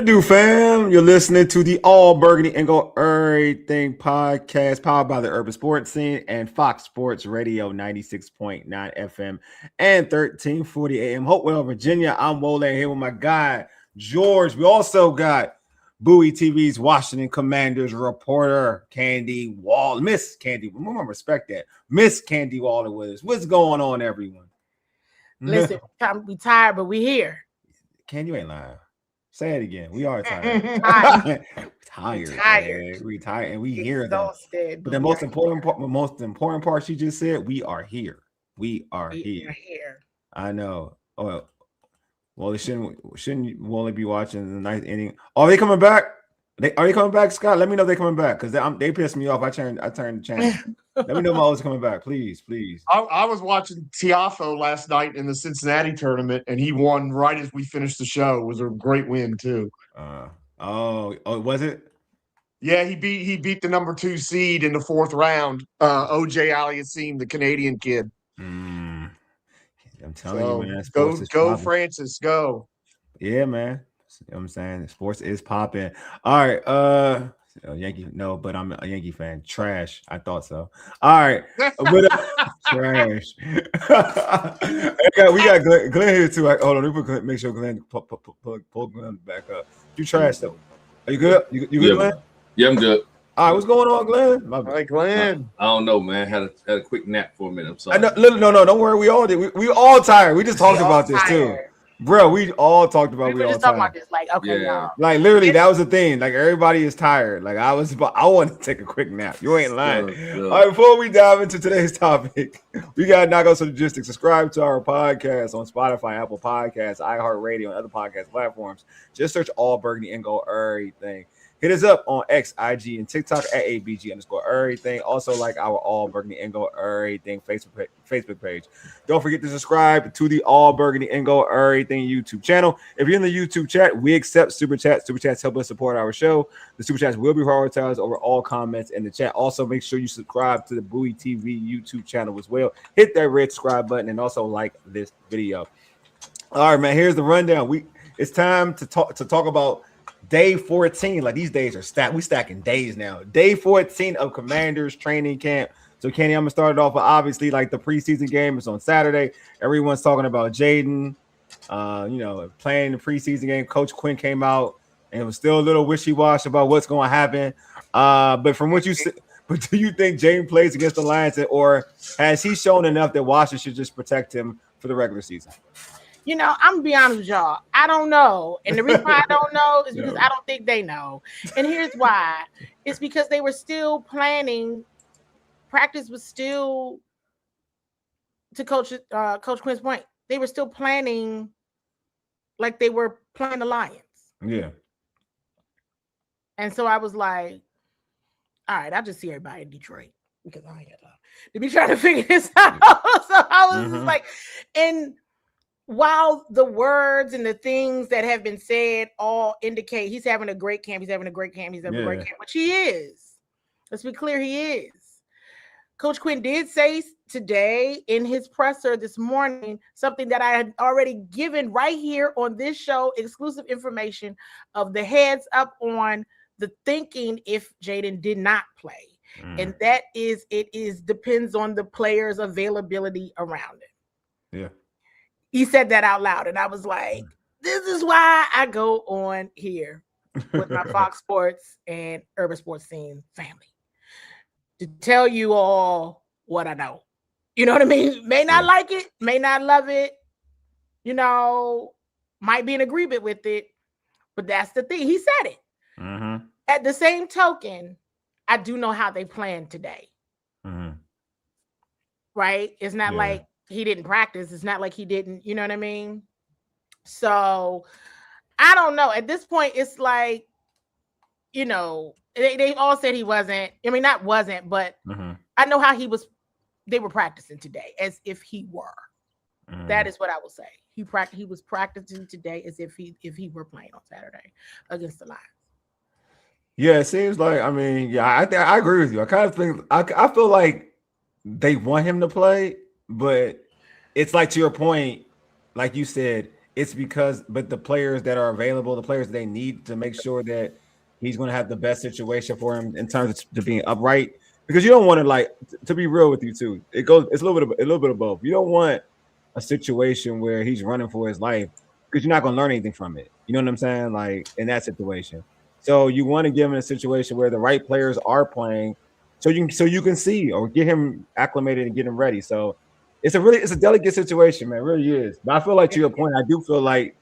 What it do, fam? You're listening to the All Burgundy Gold Errrything podcast, powered by the Urban Sports Scene and Fox Sports Radio 96.9 FM and 1340 AM. Hopewell, Virginia. I'm Wole here with my guy, George. We also got Bowie TV's Washington Commanders reporter, CWall. Miss Candi. We want to respect that. Miss CWall with us. What's going on, everyone? Listen, we tired, but we here. Candi, you ain't lying. Say it again. We are tired. Tired. We tired, and we hear that. But the most important part she just said, we are here. We are here. I know. Oh, well, it shouldn't only be watching the ninth inning. Are they coming back? Are they coming back, Scott? Let me know if they're coming back because they pissed me off. I turned the channel. Let me know if Mo's coming back, please. I was watching Tiafo last night in the Cincinnati tournament, and he won right as we finished the show. It was a great win too. Was it? Yeah, he beat the number 2 seed in the 4th round. OJ Aliassime, the Canadian kid. I'm telling you, man. Go Francis, go. Yeah, man. You know what I'm saying? Sports is popping. All right. Yankee, no, but I'm a Yankee fan. Trash. I thought so. All right. Trash. we got Glenn here too. Hold on. Let me make sure Glenn pull Glenn back up. You trash though. Are you good? You good, Glenn? Yeah, I'm good. All right, what's going on, Glenn? All right, Glenn. I don't know, man. Had a quick nap for a minute. I'm sorry. No, don't worry. We all did. We all tired. We just talked about this too. Bro, we all talked about we were just talking about this. Like, okay, y'all. Like literally, that was the thing. Like everybody is tired. Like I want to take a quick nap. You ain't lying. All right, before we dive into today's topic, we gotta knock out some logistics. Subscribe to our podcast on Spotify, Apple Podcasts, iHeartRadio, and other podcast platforms. Just search All Burgundy Gold Errrything. Hit us up on X, IG, and TikTok at ABG_Errrything. Also, like our All Burgundy Gold Errrything Facebook page. Don't forget to subscribe to the All Burgundy Gold Errrything YouTube channel. If you're in the YouTube chat, we accept super chats. Super chats help us support our show. The super chats will be prioritized over all comments in the chat. Also, make sure you subscribe to the Bowie TV YouTube channel as well. Hit that red subscribe button and also like this video. All right, man. Here's the rundown. It's time to talk about Day 14, like these days are stacked. We stacking days now. Day 14 of Commanders training camp. So, Kenny, I'm gonna start it off with obviously like the preseason game is on Saturday. Everyone's talking about Jaden, playing the preseason game. Coach Quinn came out and was still a little wishy-washy about what's going to happen. But from what you said, do you think Jaden plays against the Lions, or has he shown enough that Washington should just protect him for the regular season? I'm gonna be honest with y'all. I don't know, and the reason why I don't know is because I don't think they know. And here's why: it's because they were still planning. Practice was still, to Coach Quinn's point, they were still planning like they were playing the Lions. Yeah. And so I was like, all right, I'll just see everybody in Detroit because I ain't got time to be trying to figure this out. So I was just like, and while the words and the things that have been said all indicate he's having a great camp, which he is. Let's be clear, he is. Coach Quinn did say today in his presser this morning something that I had already given right here on this show, exclusive information of the heads up on the thinking if Jaden did not play. And that is, depends on the player's availability around it. Yeah. He said that out loud, and I was like, this is why I go on here with my Fox Sports and Urban Sports Scene family to tell you all what I know. You know what I mean? May not like it, may not love it, might be in agreement with it, but that's the thing. He said it. Mm-hmm. At the same token, I do know how they planned today. Mm-hmm. Right? It's not like he didn't practice. It's not like he didn't, you know what I mean? So I don't know. At this point, it's like, they all said he wasn't. I mean, not wasn't, but I know how they were practicing today as if he were. That is what I will say. He was practicing today as if he were playing on Saturday against the Lions. Yeah, it seems like, I agree with you. I kind of think, I feel like they want him to play, but it's like, to your point, like you said, it's because, but the players that are available, the players they need to make sure that he's going to have the best situation for him in terms of to being upright. Because you don't want to, like, to be real with you too. It's a little bit of both. You don't want a situation where he's running for his life because you're not going to learn anything from it. You know what I'm saying? Like in that situation. So you want to give him a situation where the right players are playing, so you can see or get him acclimated and get him ready. So it's a delicate situation, man. It really is. But I feel like to your point, I do feel like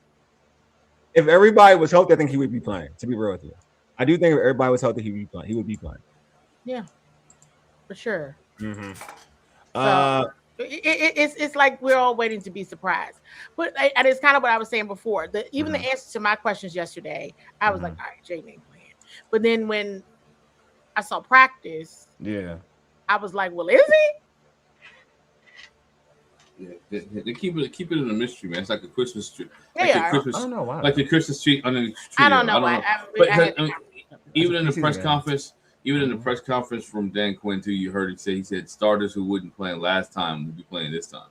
if everybody was healthy, I think he would be playing. To be real with you, I do think if everybody was healthy, he would be playing. Yeah, for sure. Mm-hmm. So it's like we're all waiting to be surprised. But and it's kind of what I was saying before. Even the answer to my questions yesterday, I was like, all right, Jaden ain't playing. But then when I saw practice, I was like, well, is he? Yeah, they keep it in a mystery, man. It's like a Christmas tree. Like I don't know why. Like the Christmas tree underneath the tree. I don't know why. Even in the press conference. Even in the press conference from Dan Quinn too, you heard he said starters who wouldn't play last time will be playing this time.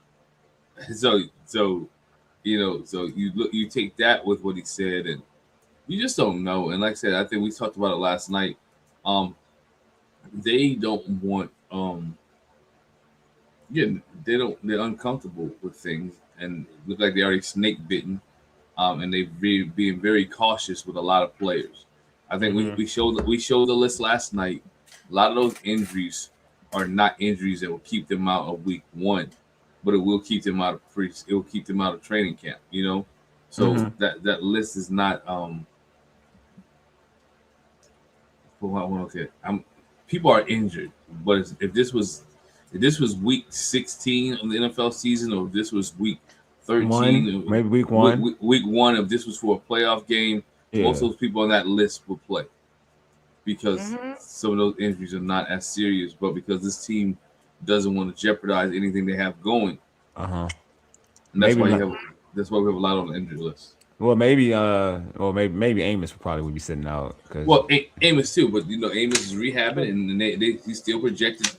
So you take that with what he said, and you just don't know. And like I said, I think we talked about it last night. They don't want they're uncomfortable with things and look like they already snake bitten, and they're being very cautious with a lot of players. I think we showed the list last night. A lot of those injuries are not injuries that will keep them out of week 1, but it will keep them out of training camp. You know, so that list is not people are injured, but if this was week 16 of the NFL season, or if this was week 13, maybe week 1, week 1, if this was for a playoff game. Yeah. Most of those people on that list will play because some of those injuries are not as serious, but because this team doesn't want to jeopardize anything they have going. And that's why we have a lot on the injury list. Well, maybe Amos probably would be sitting out. Well, Amos too, but Amos is rehabbing, and he's still projected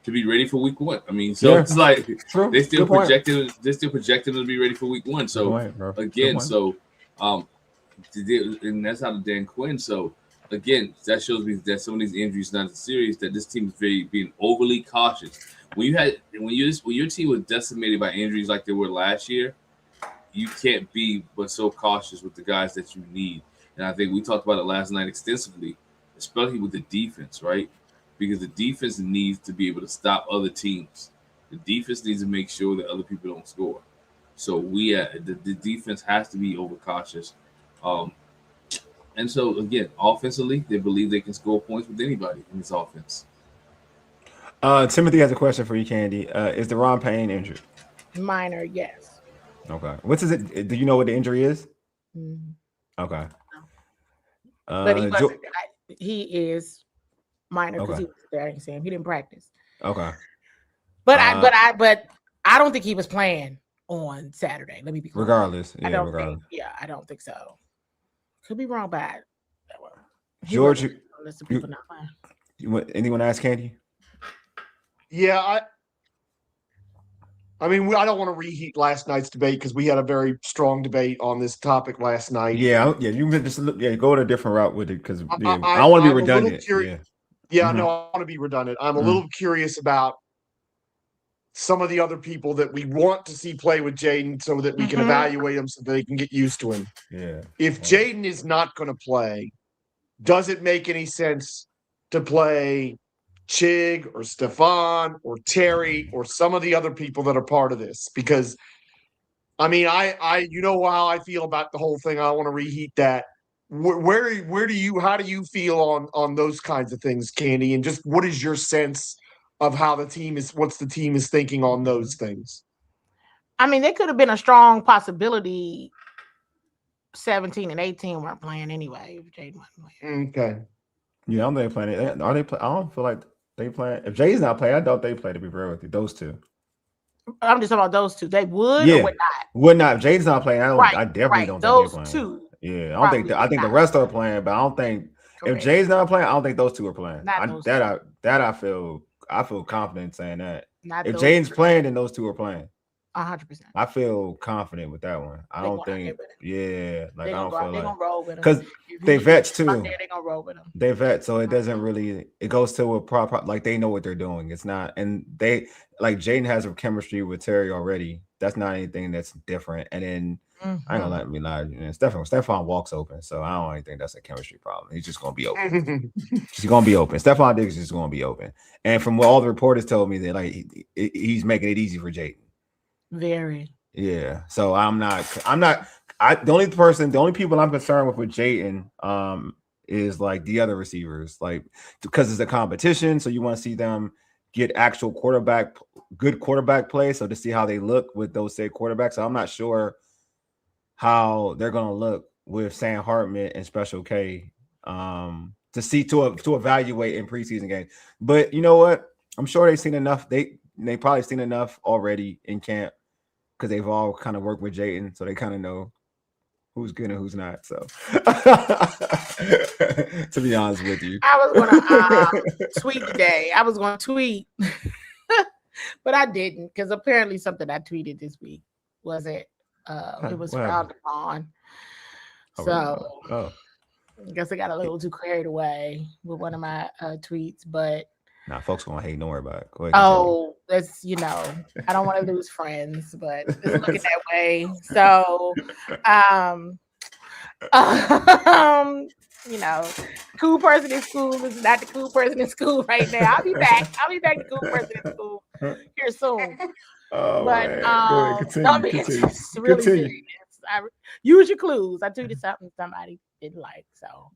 to be ready for week 1. I mean, so it's like they still projected him to be ready for week 1. So and that's out of Dan Quinn. So again, that shows me that some of these injuries are not as serious. That this team is being overly cautious. When your team was decimated by injuries like they were last year, you can't be but so cautious with the guys that you need. And I think we talked about it last night extensively, especially with the defense, right? Because the defense needs to be able to stop other teams. The defense needs to make sure that other people don't score. So the defense has to be overcautious. And so again, offensively, they believe they can score points with anybody in this offense. Timothy has a question for you, Candi. Is Deron Payne injured? Minor, yes. Okay. What's it? Do you know what the injury is? Okay. But he is minor because he was there. I didn't see him. He didn't practice. Okay. But I don't think he was playing on Saturday. Let me be clear. Regardless. I don't think so. Could be wrong, but George, people not playing. Anyone ask Candi? Yeah, I mean, I don't want to reheat last night's debate because we had a very strong debate on this topic last night. Yeah. You can just go a different route with it because I don't want to be redundant. No, I want to be redundant. I'm a little curious about some of the other people that we want to see play with Jaden so that we can evaluate them so that they can get used to him. Yeah. If Jaden is not going to play, does it make any sense to play Chig or Stefan or Terry or some of the other people that are part of this? Because, I mean, I you know how I feel about the whole thing. I want to reheat that. How do you feel on those kinds of things, Candi? And just what is your sense of how the team is thinking on those things? I mean, they could have been a strong possibility. 17 and 18 weren't playing anyway. If Jaden wasn't playing. Okay. Yeah, I don't think they're playing. Are they? I don't feel like they playing. If Jay's not playing, I doubt they play. To be real with you, those two. I'm just talking about those two. They would or would not. Would not. If Jay's not playing, I definitely don't those think they're playing. Two. Yeah, I don't think. I think the rest are playing, but I don't think if Jay's not playing, I don't think those two are playing. I feel confident saying that. If Jaden's playing, then those two are playing. 100%. I feel confident with that one. I don't think, I don't feel they're gonna roll with him because they vets too. They're gonna roll with him. They vet, so it doesn't really. It goes to a proper like they know what they're doing. It's not, and they like Jaden has a chemistry with Terry already. That's not anything that's different. And then I ain't gonna let me lie. And Stephon walks open, so I don't even think that's a chemistry problem. He's just gonna be open. He's gonna be open. Stephon Diggs is just gonna be open. And from what all the reporters told me, that like he's making it easy for Jaden. Very. Yeah. So I'm not. The only people I'm concerned with Jaden is like the other receivers, like because it's a competition, so you want to see them get actual good quarterback play, so to see how they look with those said quarterbacks. So I'm not sure how they're gonna look with Sam Hartman and Special K to evaluate in preseason games. But you know what? I'm sure they've seen enough. They probably seen enough already in camp because they've all kind of worked with Jaden, so they kind of know who's good and who's not. So, to be honest with you, I was gonna tweet today. I was gonna tweet, but I didn't because apparently something I tweeted this week wasn't. It was frowned upon. So, I guess I got a little too carried away with one of my tweets, but. Nah, folks gonna hate. Don't worry about it. Go ahead, that's I don't want to lose friends, but it's looking that way. So, cool person in school is not the cool person in school right now. I'll be back the cool person in school here soon. But continue. It's really serious. Use your clues. I tweeted something somebody didn't like. So,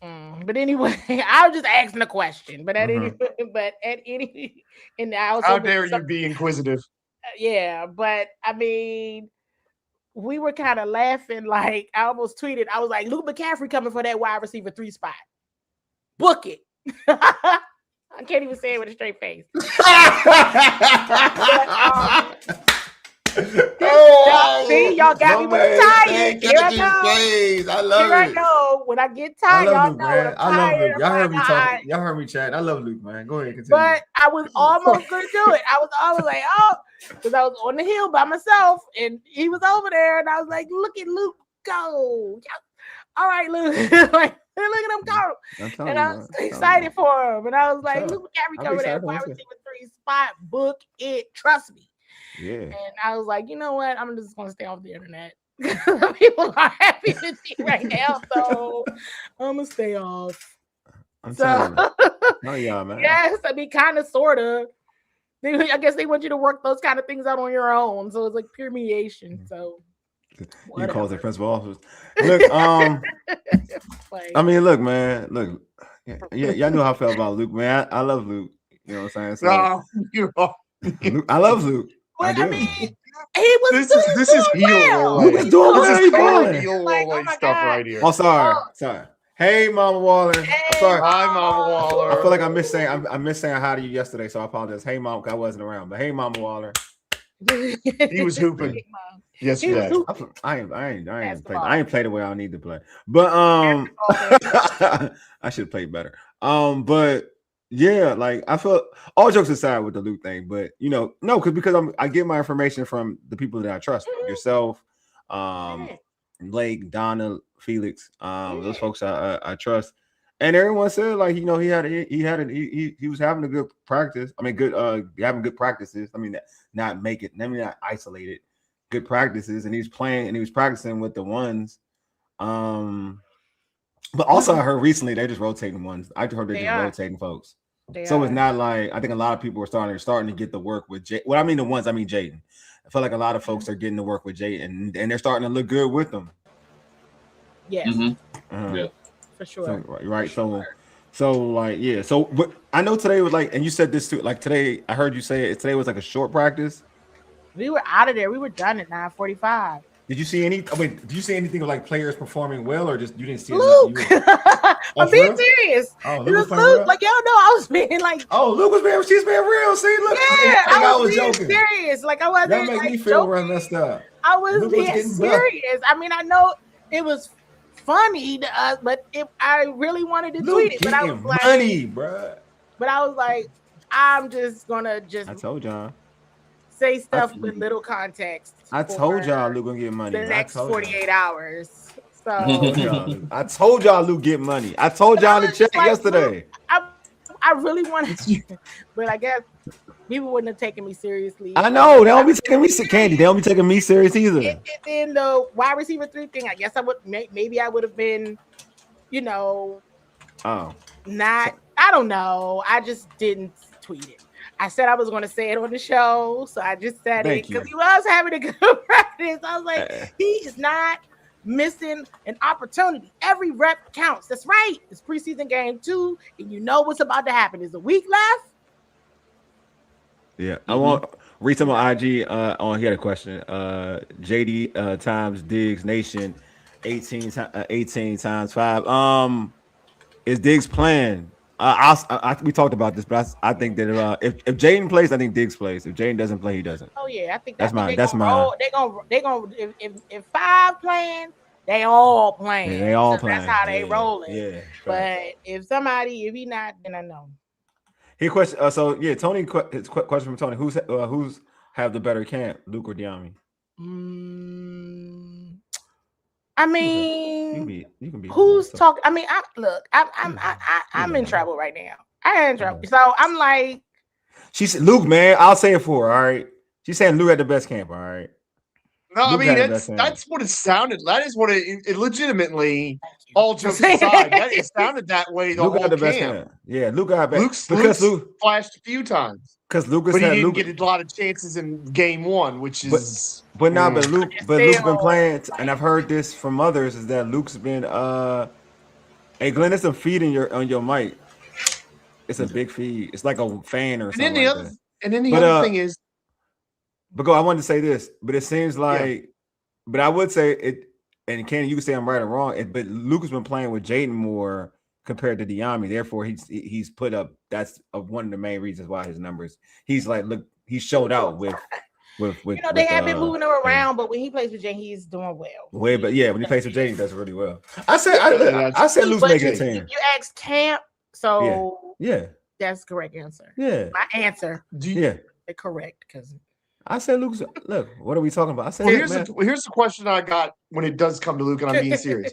but anyway, I was just asking a question. But at any, and I also how dare you be inquisitive? Yeah, but I mean, we were kind of laughing. Like I almost tweeted, I was like, Luke McCaffrey coming for that wide receiver 3 spot. Book it. I can't even say it with a straight face. See, y'all got me when I'm tired. Here I go. When I get tired, y'all know when I'm tired. I love Luke. Y'all heard me talking. Y'all heard me chat. I love Luke, man. Go ahead, continue. But I was almost gonna do it. I was always like, because I was on the hill by myself, and he was over there, and I was like, look at Luke go. All right, Luke. Like, look at him go. And I was excited for him. And I was like, Luke McCaffrey cover that wide receiver 3 spot. Book it. Trust me. Yeah. And I was like, you know what? I'm just gonna stay off the internet. People are happy to see right now, so I'm gonna stay off. No, y'all, man. Yes, I mean, kind of, sort of. I guess they want you to work those kind of things out on your own, so it's like pure mediation. So he calls it principal office. Look, I mean, look, man, look, yeah, y'all know how I felt about Luke, man. I love Luke. You know what I'm saying? So, Luke, I love Luke. Well, I mean, he was. This is heel. Luke is doing this is balling. heel stuff right here. Oh, sorry. Hey, Mama Waller. Hey, sorry. Hi, Mama Waller. I feel like I missed saying hi to you yesterday, so I apologize. Hey, Mom, I wasn't around, but hey, Mama Waller. He was hooping yesterday. I ain't played the way I need to play, but I should play better. But yeah, like I feel all jokes aside with the Luke thing, but because I get my information from the people that I trust, yourself, Blake, Donna, Felix, those folks I trust, and everyone said like he was having a good practice. I mean, having good practices. I mean, not isolated, good practices, and he was playing and he was practicing with the ones. But also I heard recently they're just rotating ones. I heard they're just rotating folks. So it's not like I think a lot of people are starting to get the work with Jay. Well, I mean the ones, I mean Jaden. I feel like a lot of folks are getting to work with Jaden, and they're starting to look good with them. Yes. Yeah. For sure. So, right. So like, yeah. So but I know today was like, and you said this too, like today, I heard you say it, today was like a short practice. We were out of there. We were done at 9:45. Did you see anything of like players performing well, or just you didn't see Luke? I'm being serious. Oh, Luke, like y'all know, I was being like, Luke was being, she's being real. See, look, yeah, I was being joking. Serious, like I wasn't. That makes like, me feel joking. messed up. I was Luke being serious. I mean, I know it was funny to us, but I really wanted to tweet it. But I was like, money, bro. But I was like, I'm just gonna I told y'all. say stuff with little context. I told y'all Luke gonna get money. The next 48 hours. So I told y'all Luke get money. I told y'all in the chat yesterday. I really wanted to, but I guess people wouldn't have taken me seriously. I know they don't be taking me Candi. They don't be taking me serious either. And then the wide receiver 3 thing, I guess I would maybe I would have been, not. I don't know. I just didn't tweet it. I said I was going to say it on the show, so I just said it because he was having a good practice. I was like, he is not missing an opportunity. Every rep counts. That's right. It's preseason game 2, and you know what's about to happen. There's a week left. Yeah, I want read some on IG. He had a question. JD times Diggs Nation, 18 times 5. Is Diggs playing? We talked about this, but I think that if Jaden plays, I think Diggs plays. If Jaden doesn't play, he doesn't. Oh yeah, I think that's mine. They're gonna if 5 playing, they all playing. Yeah, they all playing. That's how they rolling. Yeah. But if he not, then I know. He question. Tony. His question from Tony. Who's have the better camp, Luke or Diami? I mean, you can be who's talking? I mean, I'm in trouble right now. I'm in trouble. So I'm like, she said, Luke, man, I'll say it for her. All right. She's saying Luke had the best camp. All right. No, Luke, I mean, that's what it sounded. That is what it legitimately, all jokes aside, it sounded that way the Luke whole got the camp. best camp. Yeah, Luke got best. Luke flashed a few times. Because Lucas but he didn't get a lot of chances in game 1, which is Luke's been playing, and I've heard this from others, is that Luke's been hey Glenn, it's a feed on your mic. It's a big feed. It's like a fan or something. And then the other thing is, I wanted to say this, but it seems like, but I would say it, and Candi, you can say I'm right or wrong, but Luke has been playing with Jaden more compared to Diami. Therefore, he's put up. That's one of the main reasons why his numbers. He's like, look, he showed out with. They have been moving him around, but when he plays with Jaden, he's doing well. When he plays with Jaden, he does really well. I said Luke's making a team. You asked camp, so yeah, that's the correct answer. Yeah, my answer. Correct because. I said, Luke, look, what are we talking about? I said, here's the question I got when it does come to Luke, and I'm being serious.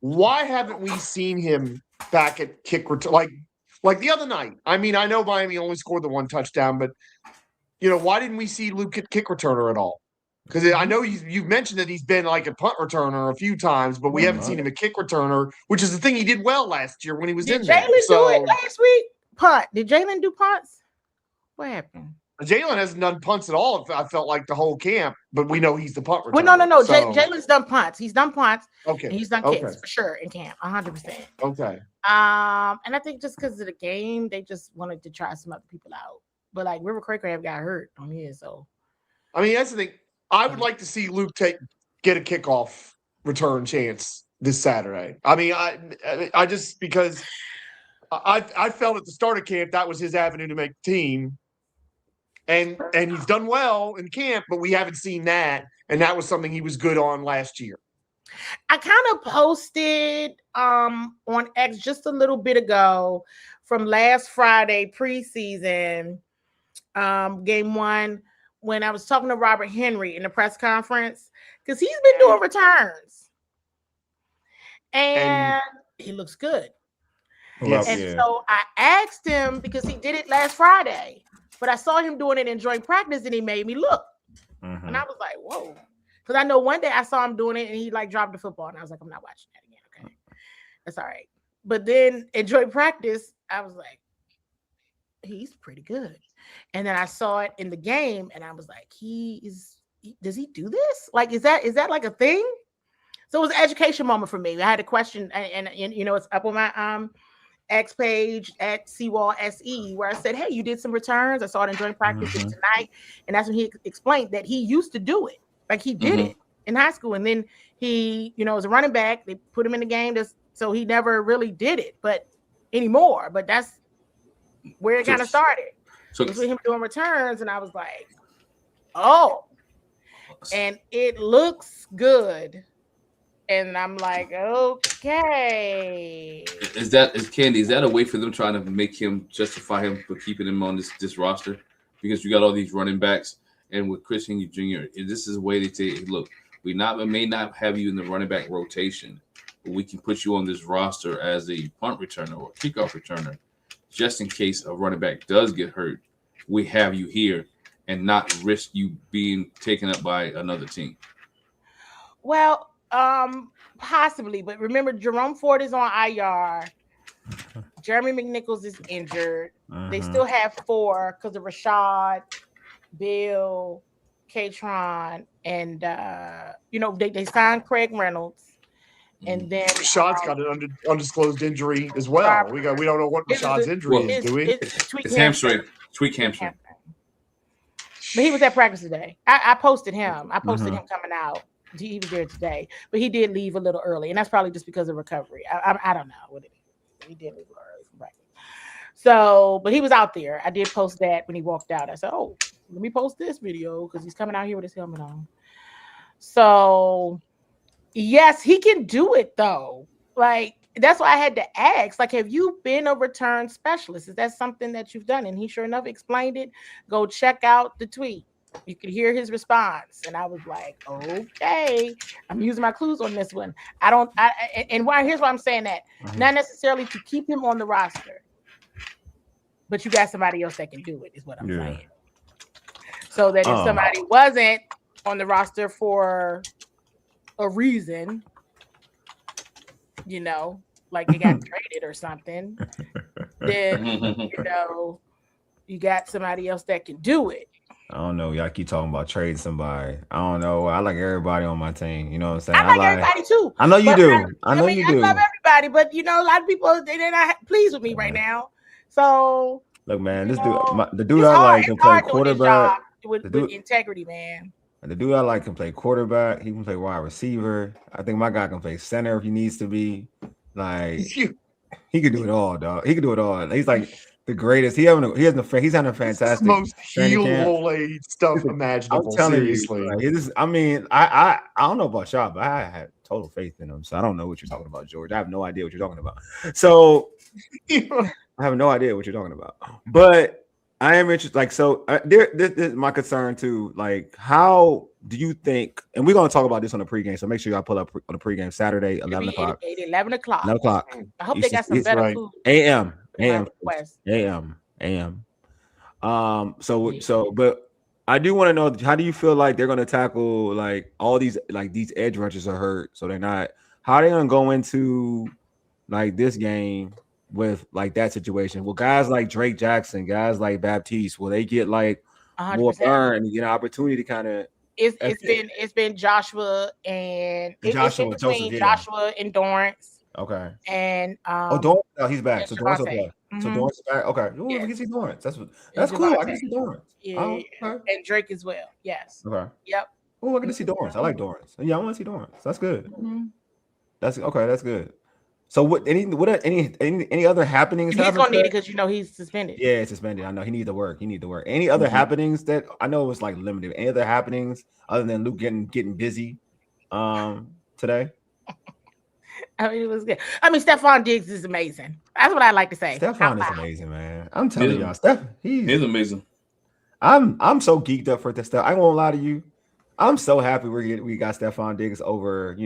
Why haven't we seen him back at kick return like the other night? I mean, I know Miami only scored the 1 touchdown, but why didn't we see Luke at kick returner at all? Because I know you've mentioned that he's been like a punt returner a few times, but we haven't seen him a kick returner, which is the thing he did well last year when he was in there. Did Jalen do it last week? Punt? Did Jalen do punts? What happened? Jalen hasn't done punts at all. I felt like the whole camp, but we know he's the punt returner. Well, no. So. Jalen's done punts. He's done punts. Okay. And he's done kicks for sure in camp, 100%. Okay. And I think just because of the game, they just wanted to try some other people out. But like River Craycraft got hurt on his, so. I mean, that's the thing. I would like to see Luke get a kickoff return chance this Saturday. I mean, I just because I felt at the start of camp that was his avenue to make the team. And he's done well in camp, but we haven't seen that. And that was something he was good on last year. I kind of posted on X just a little bit ago from last Friday preseason game 1 when I was talking to Robert Henry in the press conference because he's been doing returns. And he looks good. So I asked him because he did it last Friday. But I saw him doing it in joint practice, and he made me look. Mm-hmm. And I was like, whoa. Because I know one day I saw him doing it, and he, dropped the football. And I was like, I'm not watching that again. Okay. That's all right. But then in joint practice, I was like, he's pretty good. And then I saw it in the game, and I was like, does he do this? Like, is that like a thing? So it was an education moment for me. I had a question, and it's up on my X page at CWall SE where I said, hey, you did some returns. I saw it in joint practice tonight. And that's when he explained that he used to do it. Like he did it in high school. And then he, was a running back. They put him in the game. So he never really did it anymore. But that's where it kind of started. So with him doing returns. And I was like, oh, and it looks good. And I'm like, okay. Is Candi? Is that a way for them trying to make him justify him for keeping him on this roster? Because you got all these running backs, and with Christian Jr., this is a way they say, look, we may not have you in the running back rotation, but we can put you on this roster as a punt returner or kickoff returner, just in case a running back does get hurt. We have you here, and not risk you being taken up by another team. Well, possibly, but remember, Jerome Ford is on IR. Jeremy McNichols is injured. They still have 4 because of Rashad, Bill, Katron, and they signed Craig Reynolds, and then Rashad's got an undisclosed injury as well. We don't know what Rashad's injury is, do we? It's hamstring. Tweak hamstring. But he was at practice today. I posted him. I posted him coming out. He was there today, but he did leave a little early, and that's probably just because of recovery. I don't know what it is. He did leave a little early from practice. So, but he was out there. I did post that when he walked out. I said, "Oh, let me post this video because he's coming out here with his helmet on." So, yes, he can do it though. Like that's why I had to ask. Like, have you been a return specialist? Is that something that you've done? And he sure enough explained it. Go check out the tweet. You could hear his response, and I was like, "Okay, I'm using my clues on this one." Here's why I'm saying that: not necessarily to keep him on the roster, but you got somebody else that can do it. Is what I'm saying. So that if somebody wasn't on the roster for a reason, like they got traded or something, then you got somebody else that can do it. I don't know. Y'all keep talking about trading somebody. I don't know. I like everybody on my team. You know what I'm saying? I like everybody too. I know you do. I know you do. I love everybody, but a lot of people they're not pleased with me right now. So look, man, the dude I like can play quarterback with integrity, man. And the dude I like can play quarterback. He can play wide receiver. I think my guy can play center if he needs to be. Like he can do it all, dog. He can do it all. He's like the greatest. He's having a fantastic most heel stuff imaginable. I'm telling seriously. You, I don't know about y'all, but I had total faith in him. So I don't know what you're talking about, George. I have no idea what you're talking about. So I have no idea what you're talking about. But I am interested. Like, so this is my concern too. Like, how do you think? And we're gonna talk about this on the pregame. So make sure y'all pull up on the pregame Saturday, 11 o'clock. 11 o'clock. 11 o'clock. I hope they got some better food. AM. But I do want to know, how do you feel like they're going to tackle like all these edge rushers are hurt, so they're not, how are they going to go into like this game with like that situation? Will guys like Drake Jackson, guys like Baptiste, will they get like 100%. More burn, opportunity to kind of? It's been Joshua and Joshua and Dorrance. Okay. And Dorrance, he's back. So Dorrance okay. So Dorrance back. Okay. Ooh, I can see Dorrance. That's cool. I can see Dorrance. Yeah. Okay. And Drake as well. Yes. Okay. Yep. Oh, I get to see Dorrance. I like Dorrance. Yeah, I want to see Dorrance. That's good. That's okay. That's good. So what? Any other happenings? He's gonna need it because he's suspended. Yeah, it's suspended. I know he needs to work. Any other happenings that I know it was like limited? Any other happenings other than Luke getting busy today? It was good. Stephon Diggs is amazing. That's what I like to say. Stephon is amazing, man. I'm telling y'all, he's amazing. I'm so geeked up for this stuff. I won't lie to you. I'm so happy we got Stephon Diggs over,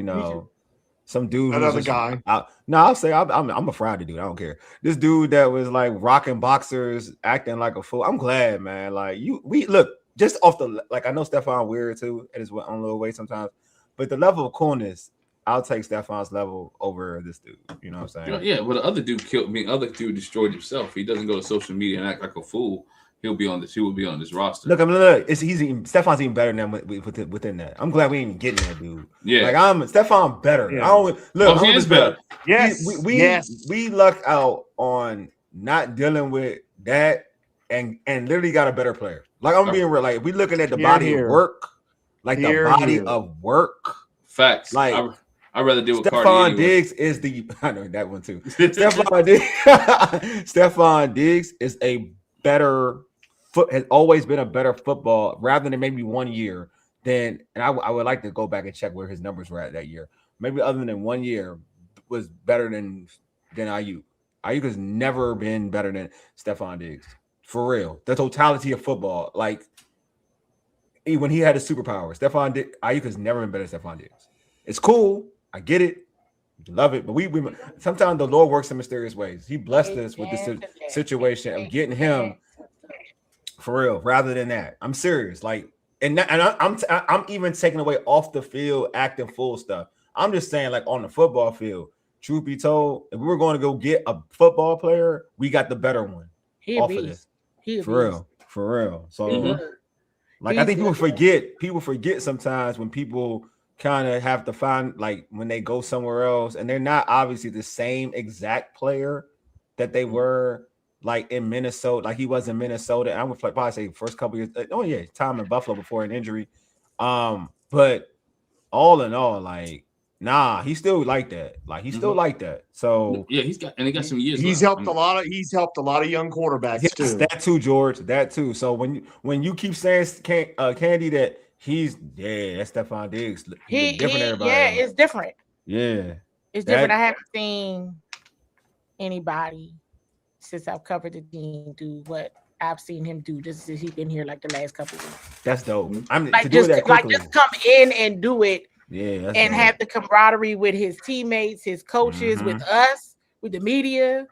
some dude. Another guy. I'll say I'm a Friday dude. I don't care. This dude that was like rocking boxers, acting like a fool. I'm glad, man. Like we look just off the I know Stephon weird too at his own little way sometimes, but the level of coolness. I'll take Stephon's level over this dude. You know what I'm saying? Yeah, well, the other dude killed me. Other dude destroyed himself. He doesn't go to social media and act like a fool. He will be on this roster. Look. Stephon's even better than within that. I'm glad we ain't getting that dude. Yeah, Stephon better. Yeah. He is better. Yes, we lucked out on not dealing with that and literally got a better player. Like I'm being real. Like we looking at the body of work, of work. Facts. Like I'd rather deal with Stephon Diggs is I know that one too. Stephon Diggs is a better has always been a better football rather than maybe 1 year and I would like to go back and check where his numbers were at that year. maybe other than 1 year, was better than Ayuk. Ayuk has never been better than Stephon Diggs. For real. The totality of football. Like, when he had his superpowers, Ayuk has never been better than Stephon Diggs. It's cool. I get it. Love it. But we sometimes the Lord works in mysterious ways. He blessed us with this situation of getting him for real rather than that. I'm serious. Like, I'm even taking away off the field, acting full stuff. I'm just saying, like, on the football field, truth be told, if we were going to go get a football player, we got the better one off of this. For real. So, like, I think people forget sometimes when people kind of have to find, like, when they go somewhere else and they're not obviously the same exact player that they were, like, in Minnesota. Like, he was in Minnesota. I would probably say first couple years. Oh yeah, time in Buffalo before an injury. But all in all, like, nah, he's still like that. Like, he's still like that. So yeah, he got some years. He's helped a lot of young quarterbacks too. That too, George. That too. So when you keep saying Candi that that's Stephon Diggs. He's different than everybody. Yeah, it's different. Yeah, it's different. I haven't seen anybody since I've covered the team do what I've seen him do. Just since he's been here like the last couple of weeks. That's dope. I'm like, to do that quickly. Like, just come in and do it. Yeah, and have the camaraderie with his teammates, his coaches, with us, with the media.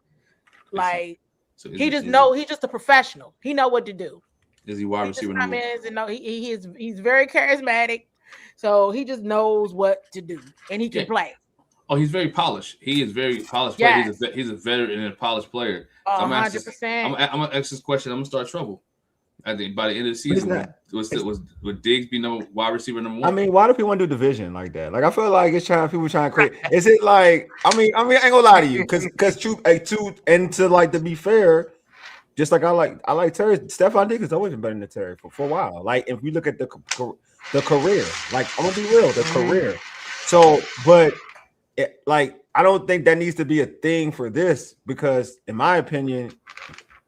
Like, he's just a professional. He know what to do. Is he wide receiver number one? He's very charismatic, so he just knows what to do, and he can play. Oh, he's very polished. He is very polished player. He's a veteran and a polished player. 100%. I'm gonna ask this question. I'm gonna start trouble. I think by the end of the season, would Diggs be wide receiver number one? I mean, why do people want to do division like that? Like, I feel like people trying to create. Is it like? I mean, I ain't gonna lie to you, because to be fair, just like I like Terry. Stephon Diggs has always been better than Terry for a while. Like, if we look at the career, like, I'm gonna be real, the career. So, but I don't think that needs to be a thing for this, because in my opinion,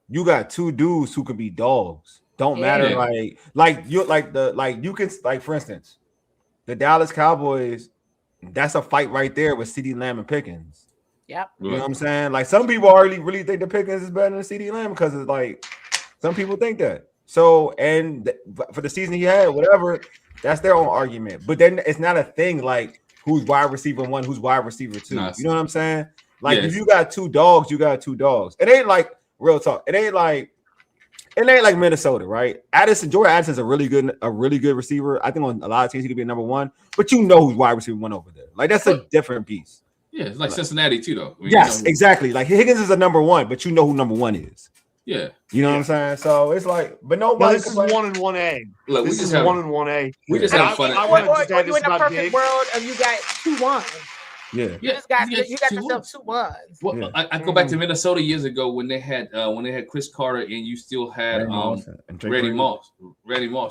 you got two dudes who could be dogs. Don't matter, for instance, the Dallas Cowboys, that's a fight right there with CeeDee Lamb and Pickens. Yep. You know what I'm saying? Like, some people already really think the Pickens is better than CeeDee Lamb, because it's like, some people think that. So, and for the season he had, whatever, that's their own argument. But then it's not a thing like who's wide receiver one, who's wide receiver two. You know what I'm saying? Like, if you got two dogs, you got two dogs. It ain't like, real talk. It ain't like Minnesota, right? Jordan Addison is a really good receiver. I think on a lot of teams he could be a number one, but you know who's wide receiver one over there. Like, that's a different piece. Yeah, it's like Cincinnati too, though. I mean, yes, exactly. Like, Higgins is a number one, but you know who number one is. Yeah, you know what I'm saying. So it's like, but nobody. This is 1 and 1A. Look, this is 1 and 1A. We just have fun. I want to you in a perfect world of you got 2-1. Yeah, you got yourself 2 ones. Well, I go back to Minnesota years ago when they had Chris Carter and you still had Randy Moss.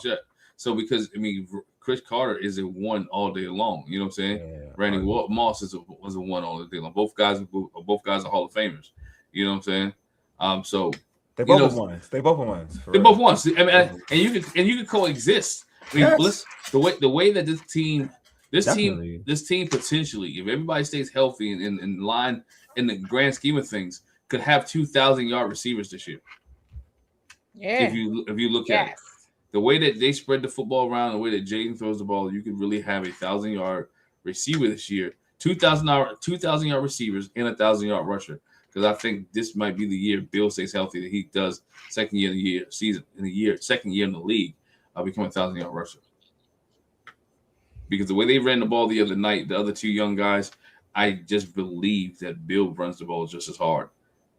Yeah. So because Chris Carter is a one all day long. You know what I'm saying? Yeah, Randy Moss was a one all day long. Both guys are Hall of Famers. You know what I'm saying? So they both ones. They both ones. They both ones. I mean, and you can coexist. I mean, yes. The way that this team potentially, if everybody stays healthy and in line in the grand scheme of things, could have 2,000-yard receivers this year. Yeah. If you look at it, the way that they spread the football around, the way that Jaden throws the ball, you could really have a 1,000-yard receiver this year. 2,000-yard receivers and a 1,000-yard rusher. Because I think this might be the year Bill stays healthy that he does second year in the league, become a 1,000-yard rusher. Because the way they ran the ball the other night, the other two young guys, I just believe that Bill runs the ball just as hard.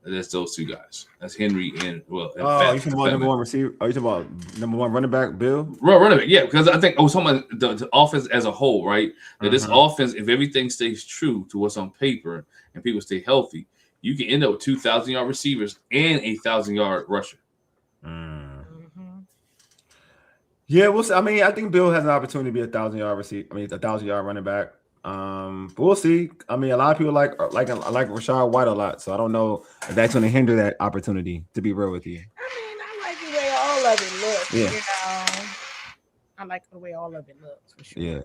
That's those two guys. That's Henry and you talking about number one receiver? Are you talking about number one running back, Bill? Running back, yeah. Because I think I was talking about the offense as a whole, right? That this offense, if everything stays true to what's on paper and people stay healthy, you can end up with 2,000-yard receivers and a 1,000-yard rusher. Yeah, we'll see. I mean, I think Bill has an opportunity to be a 1,000-yard receiver. 1,000-yard running back. But we'll see. I mean, a lot of people like Rachaad White a lot, so I don't know if that's going to hinder that opportunity. To be real with you, I like the way all of it looks. Yeah. I like the way all of it looks for sure. Yeah.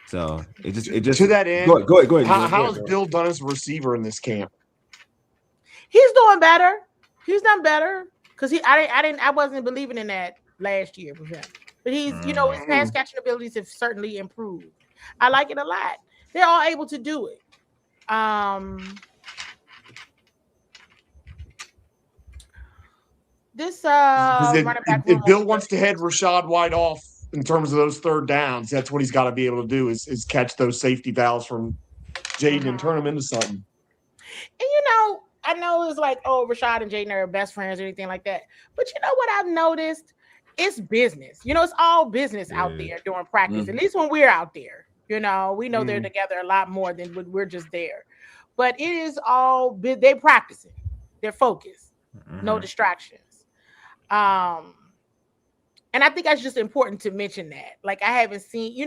So it just to that end. Go ahead. How's Bill done as a receiver in this camp? He's doing better. He's done better because I wasn't believing in that last year with him. But he's, his pass catching abilities have certainly improved. I like it a lot. They're all able to do it. This running back. If Bill wants to head Rachaad White off in terms of those third downs, that's what he's got to be able to do is catch those safety valves from Jaden and turn them into something. And I know it's like, oh, Rachaad and Jaden are best friends or anything like that. But you know what I've noticed? It's business. It's all business out there during practice. At least when we're out there. We know they're together a lot more than when we're just there. But it is all they're practicing. They're focused. No distractions. And I think that's just important to mention that. Like, I haven't seen,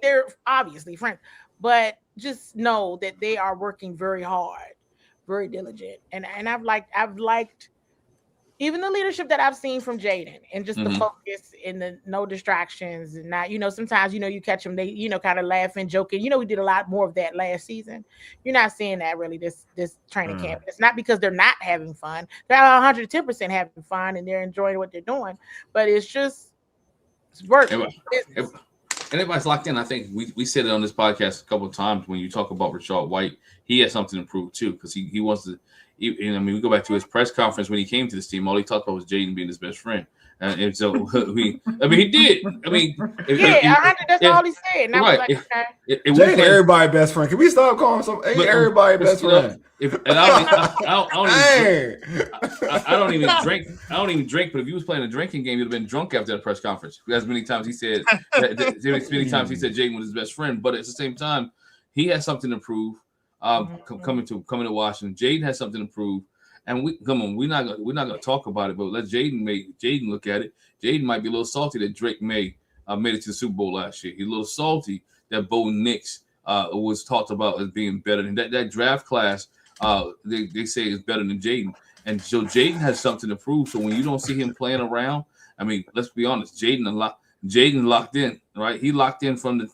they're obviously friends, but just know that they are working very hard, very diligent. And I've liked even the leadership that I've seen from Jaden and just the focus and the no distractions and not, sometimes, you catch them, they, kind of laughing, joking. We did a lot more of that last season. You're not seeing that really this training camp. It's not because they're not having fun. They're 110% having fun and they're enjoying what they're doing, but it's work. And everybody's locked in. I think we said it on this podcast a couple of times when you talk about Rachaad White, he has something to prove too, because he wants to. We go back to his press conference when he came to this team. All he talked about was Jaden being his best friend, and so he did. That's all he said. And I was like, okay. Jaden, everybody best friend. Can we stop calling everybody best friend? I don't even drink. But if you was playing a drinking game, you'd have been drunk after that press conference. As many times he said, Jaden was his best friend. But at the same time, he has something to prove. Coming to Washington, Jaden has something to prove, and we're not gonna talk about it, but let Jaden look at it. Jaden might be a little salty that Drake May made it to the Super Bowl last year. He's a little salty that Bo Nix was talked about as being better than that draft class. They say is better than Jaden, and so Jaden has something to prove. So when you don't see him playing around, let's be honest, Jaden locked in, right? He locked in from the,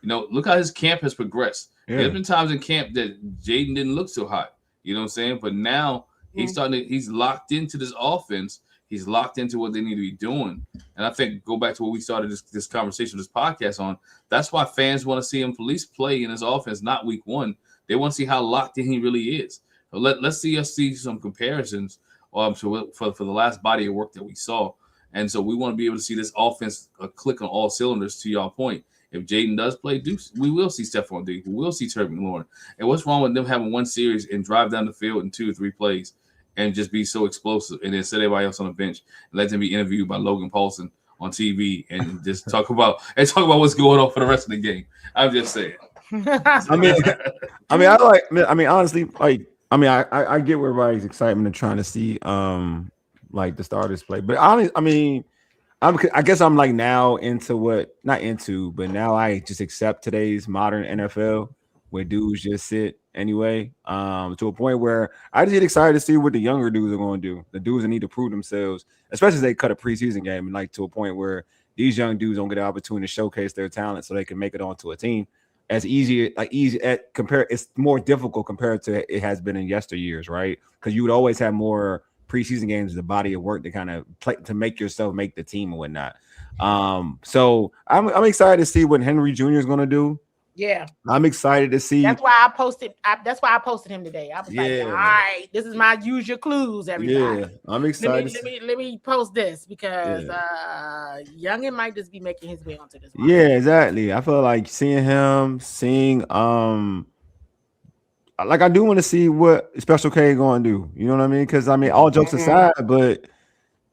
look how his camp has progressed. Yeah. There's been times in camp that Jaden didn't look so hot, you know what I'm saying? But now he's locked into this offense. He's locked into what they need to be doing. And I think go back to what we started this conversation, this podcast on. That's why fans want to see him play in his offense, not week one. They want to see how locked in he really is. So let's see some comparisons for the last body of work that we saw. And so we want to be able to see this offense click on all cylinders, to your point. If Jaden does play, we will see Stephon Diggs. We will see Terry McLaurin. And what's wrong with them having one series and drive down the field in 2 or 3 plays and just be so explosive and then set everybody else on the bench and let them be interviewed by Logan Paulson on TV and just talk about what's going on for the rest of the game? I'm just saying. Honestly, I get where everybody's excitement and trying to see the starters play, but honestly, I guess I'm like now but now I just accept today's modern NFL where dudes just sit anyway, to a point where I just get excited to see what the younger dudes are going to do. The dudes that need to prove themselves, especially as they cut a preseason game, and to a point where these young dudes don't get an opportunity to showcase their talent so they can make it onto a team. It's more difficult compared to it has been in yesteryears, right? Because you would always have more preseason games, the body of work to kind of play to make yourself make the team and whatnot. So I'm excited to see what Henry Jr. is going to do. Yeah, I'm excited to see. That's why I posted him today. I was like, all right, this is my use your clues, everybody. Yeah, I'm excited. Let me post this because Youngin might just be making his way onto this. Yeah, exactly. I feel like seeing I do want to see what Special K going to do. You know what I mean? Because all jokes aside, but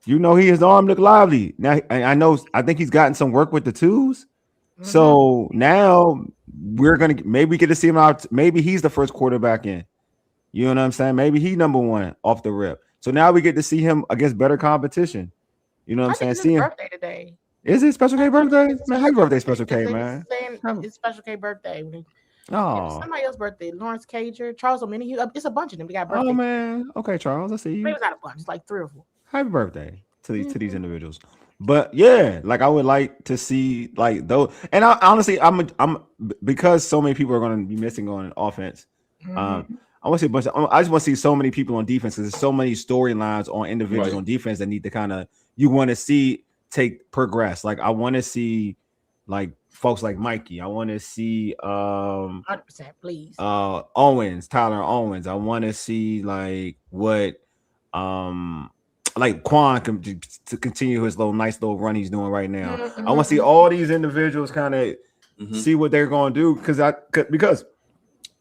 his arm look lively. Now I think he's gotten some work with the twos. So now we're gonna maybe get to see him out. Maybe he's the first quarterback in. You know what I'm saying? Maybe he number one off the rip. So now we get to see him against better competition. You know what I'm saying? It's his birthday today. Is it Special K birthday? Man, happy birthday, Special K, man. It's Special K birthday. Oh, somebody else's birthday. Lawrence Cager, Charles O'Many. It's a bunch of them. We got birthday. Oh man. Okay, Charles. I see you. Maybe it's not a bunch. It's like 3 or 4. Happy birthday to these individuals. But yeah, like I would like to see like those. And I honestly, I'm because so many people are going to be missing on offense. I want to see a bunch. I just want to see so many people on defense because there's so many storylines on individuals on defense that need to kind of you want to see progress. Like I want to see like folks like Mikey. I want to see 100%, please. Owens, Tyler Owens. I want to see like what like Quan to continue his nice little run he's doing right now. I want to see all these individuals kind of see what they're going to do because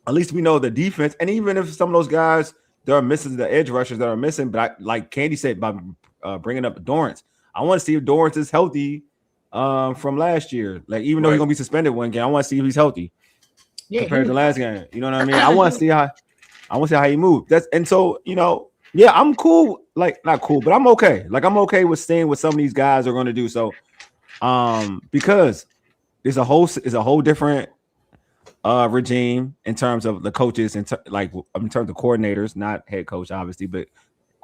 at least we know the defense, and even if some of those guys that are missing the edge rushers that are missing, but like Candi said by bringing up Dorrance, I want to see if Dorrance is healthy from last year. Like even though he's gonna be suspended one game, I want to see if he's healthy compared to last game. You know what I mean? I want to see how he moves. Yeah, I'm cool. Like not cool, but I'm okay. Like I'm okay with seeing what some of these guys are going to do. So, because it's a whole different regime in terms of the coaches and in terms of coordinators, not head coach obviously, but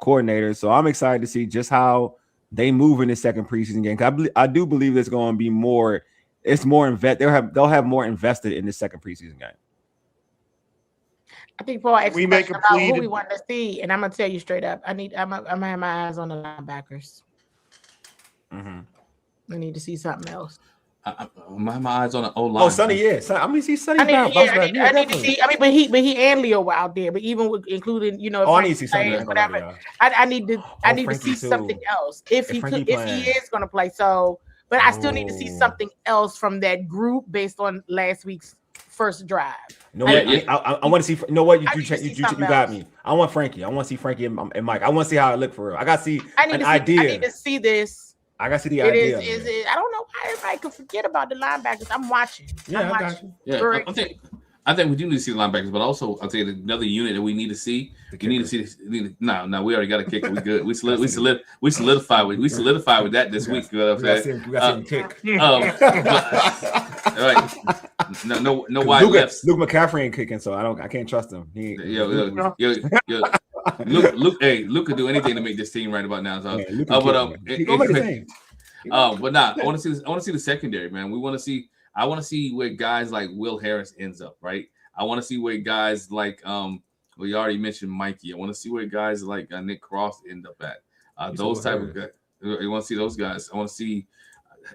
coordinators. So I'm excited to see just how they move in the second preseason game. I do believe there's going to be more. It's more they'll have more invested in the second preseason game. I think Paul asked a question about who we want to see, and I'm gonna tell you straight up. I'm gonna have my eyes on the linebackers. I need to see something else. My eyes on the O-line. Oh, Sonny, yeah. I mean, see Sonny. I need to see. I mean, but he and Leo were out there. But even with including, I need to see Sonny. Whatever. I need to see something else if he is going to play. So, but I still need to see something else from that group based on last week's first drive. I want to see. You know what? You got me. I want Frankie. I want to see Frankie and Mike. I want to see how it look for real. I got to see an idea. I need to see this. I got to see the idea. I don't know why everybody could forget about the linebackers. I'm watching. Yeah, I think we do need to see the linebackers, but also I'll tell you another unit that we need to see. No, we already got a kicker. We good. We solidified with that this week. We got to see him kick. Right. No wide lefts. Luke McCaffrey ain't kicking, so I can't trust him. Luke could do anything to make this team right about now. So, but I want to see the secondary, man. I want to see where guys like Will Harris ends up, right? I want to see where guys like you already mentioned Mikey. I want to see where guys like Nick Cross end up at. Those type of guys. I want to see those guys. I want to see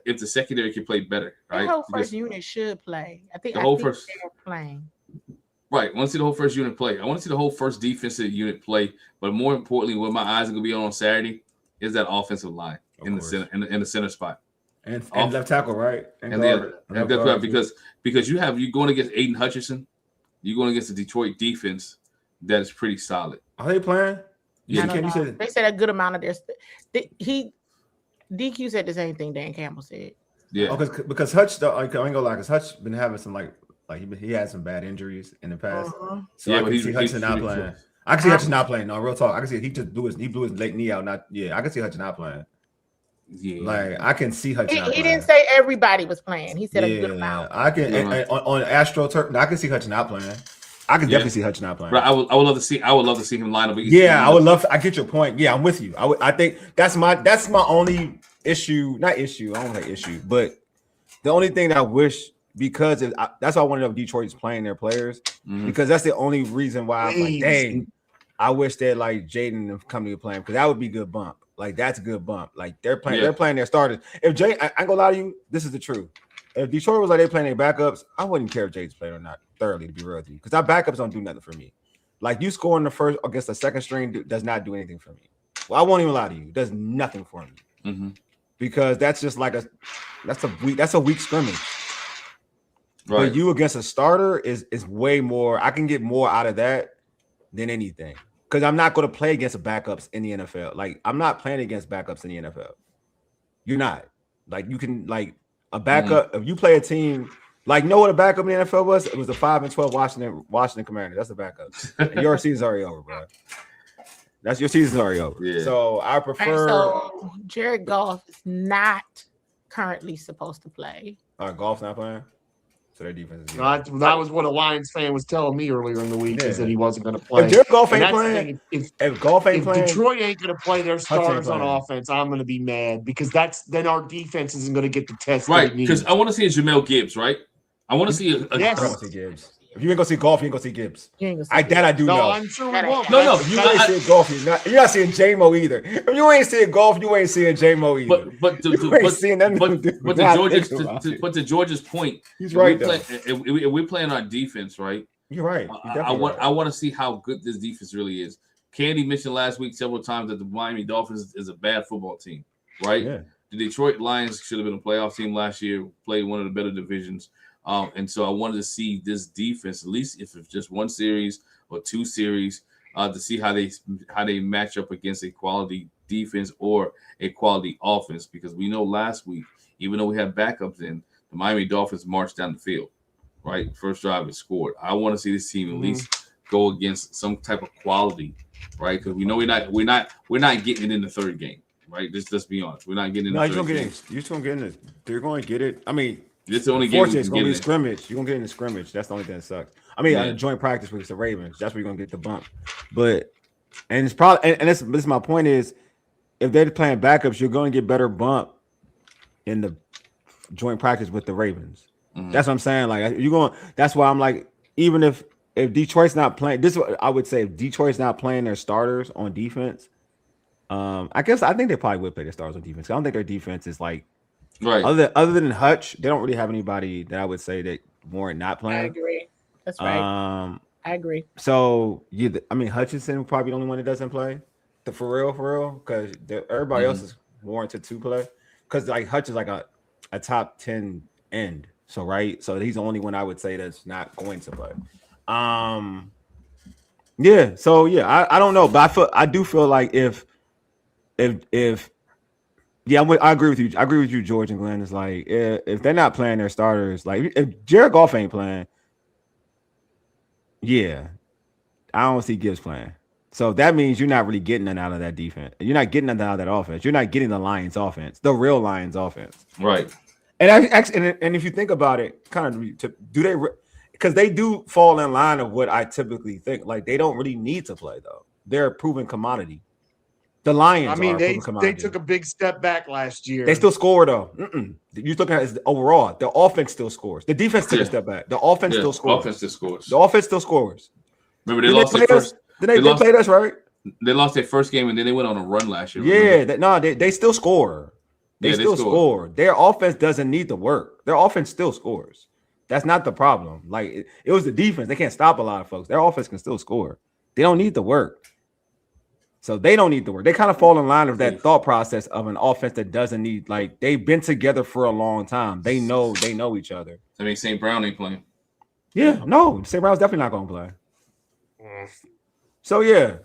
if the secondary can play better, right? The whole first unit should play. I think first they're playing. Right. I want to see the whole first unit play. I want to see the whole first defensive unit play. But more importantly, what my eyes are going to be on Saturday is that offensive line in the center, in the center spot. And left tackle, right? And because you're going against Aiden Hutchinson, you're going against the Detroit defense that is pretty solid. Are they playing? Yeah, they said a good amount of their. DQ said the same thing Dan Campbell said. Yeah, because Hutch, I ain't gonna lie, because Hutch been having some like he had some bad injuries in the past. So I can see Hutchinson not playing. I can see Hutchinson not playing. No, real talk. I can see he blew his late knee out. I can see Hutchinson not playing. Yeah, like I can see Hutchinson. He didn't say everybody was playing. He said a good amount. I can on AstroTurf. I can see Hutchinson not playing. I can definitely see Hutch not playing. Right, I would love to see him line up. I would love. I get your point. Yeah, I'm with you. I think that's my only issue. Not issue. I don't say issue, but the only thing that I wish that's why I want to know if Detroit's playing their players because that's the only reason why I'm like, dang, I wish that like Jaden and company were playing because that would be a good bump. Like that's a good bump. Like they're playing their starters. If I ain't gonna lie to you, this is the truth. If Detroit was like they playing their backups, I wouldn't care if Jaden's playing or not. Thoroughly, to be real with you, because our backups don't do nothing for me. Like you scoring the first against the second string does not do anything for me. Well, I won't even lie to you, it does nothing for me because that's just like that's a weak scrimmage. Right. But you against a starter is way more. I can get more out of that than anything because I'm not going to play against backups in the NFL. Like I'm not playing against backups in the NFL. You're not. Like you can like a backup if you play a team. Like, know what a backup in the NFL was? It was the 5-12 Washington Commanders. That's the backup. And your season's already over, bro. That's your season's already over. Yeah. So I prefer. So Jared Goff is not currently supposed to play. Goff's not playing. So their defense is good. That was what a Lions fan was telling me earlier in the week, is that he wasn't going to play. If Jared Goff ain't playing, if Detroit ain't going to play their starters on offense, I'm going to be mad, because then our defense isn't going to get the test. Right, because I want to see a Jamel Gibbs, right? I want to see a I don't want to see Gibbs. If you ain't gonna see Goff, you ain't gonna see Gibbs. You ain't gonna see I do know. I'm sure we won't. No, you ain't seeing Goff. You're not seeing J-Mo either. If you ain't seeing Goff, you ain't seeing J-Mo either. But to George's point, he's right. If we're playing our defense, right? You're right. I want to see how good this defense really is. Candi mentioned last week several times that the Miami Dolphins is a bad football team, right? Yeah. The Detroit Lions should have been a playoff team last year, played one of the better divisions. And so I wanted to see this defense, at least if it's just one series or two series, to see how they match up against a quality defense or a quality offense. Because we know last week, even though we had backups in, the Miami Dolphins marched down the field, right? First drive is scored. I want to see this team at least go against some type of quality, right? Because we know we're not getting it in the third game, right? Let's be honest, we're not getting it in the third game. You're still getting it. They're going to get it. I mean. This is the only game it's going to be scrimmage. You're going to get in the scrimmage. That's the only thing that sucks. I mean, a joint practice with the Ravens. That's where you're going to get the bump. But, and it's probably, and this is my point is, if they're playing backups, you're going to get better bump in the joint practice with the Ravens. Mm-hmm. That's what I'm saying. Like, that's why I'm like, even if Detroit's not playing, this is what I would say, if Detroit's not playing their starters on defense, I think they probably would play their starters on defense. I don't think their defense is like, right. Other than Hutch, they don't really have anybody that I would say that warrant not playing. I agree. That's right. I agree. So Hutchinson would probably be the only one that doesn't play. For real, because everybody else is warranted to play. Because like Hutch is like a top 10 end. So right, so he's the only one I would say that's not going to play. Yeah. So yeah, I don't know, but I do feel like if yeah, I agree with you. I agree with you, George and Glenn. It's like if they're not playing their starters, like if Jared Goff ain't playing, yeah, I don't see Gibbs playing. So that means you're not really getting nothing out of that defense. You're not getting nothing out of that offense. You're not getting the Lions offense, the real Lions offense. Right. And if you think about it, kind of because they do fall in line of what I typically think. Like they don't really need to play though. They're a proven commodity. The Lions. They took a big step back last year. They still score though. You're looking at it overall. The offense still scores. The defense took a step back. The offense still scores. The offense still scores. Remember, they lost their first. They played us, right? They lost their first game and then they went on a run last year. Yeah, they still score. They still score. Their offense doesn't need to work. Their offense still scores. That's not the problem. Like it was the defense. They can't stop a lot of folks. Their offense can still score. They don't need to work. So they don't need to work. They kind of fall in line with that thought process of an offense that doesn't need, like, they've been together for a long time. They know each other. I mean, St. Brown ain't playing. Yeah, no, St. Brown's definitely not going to play. So yeah,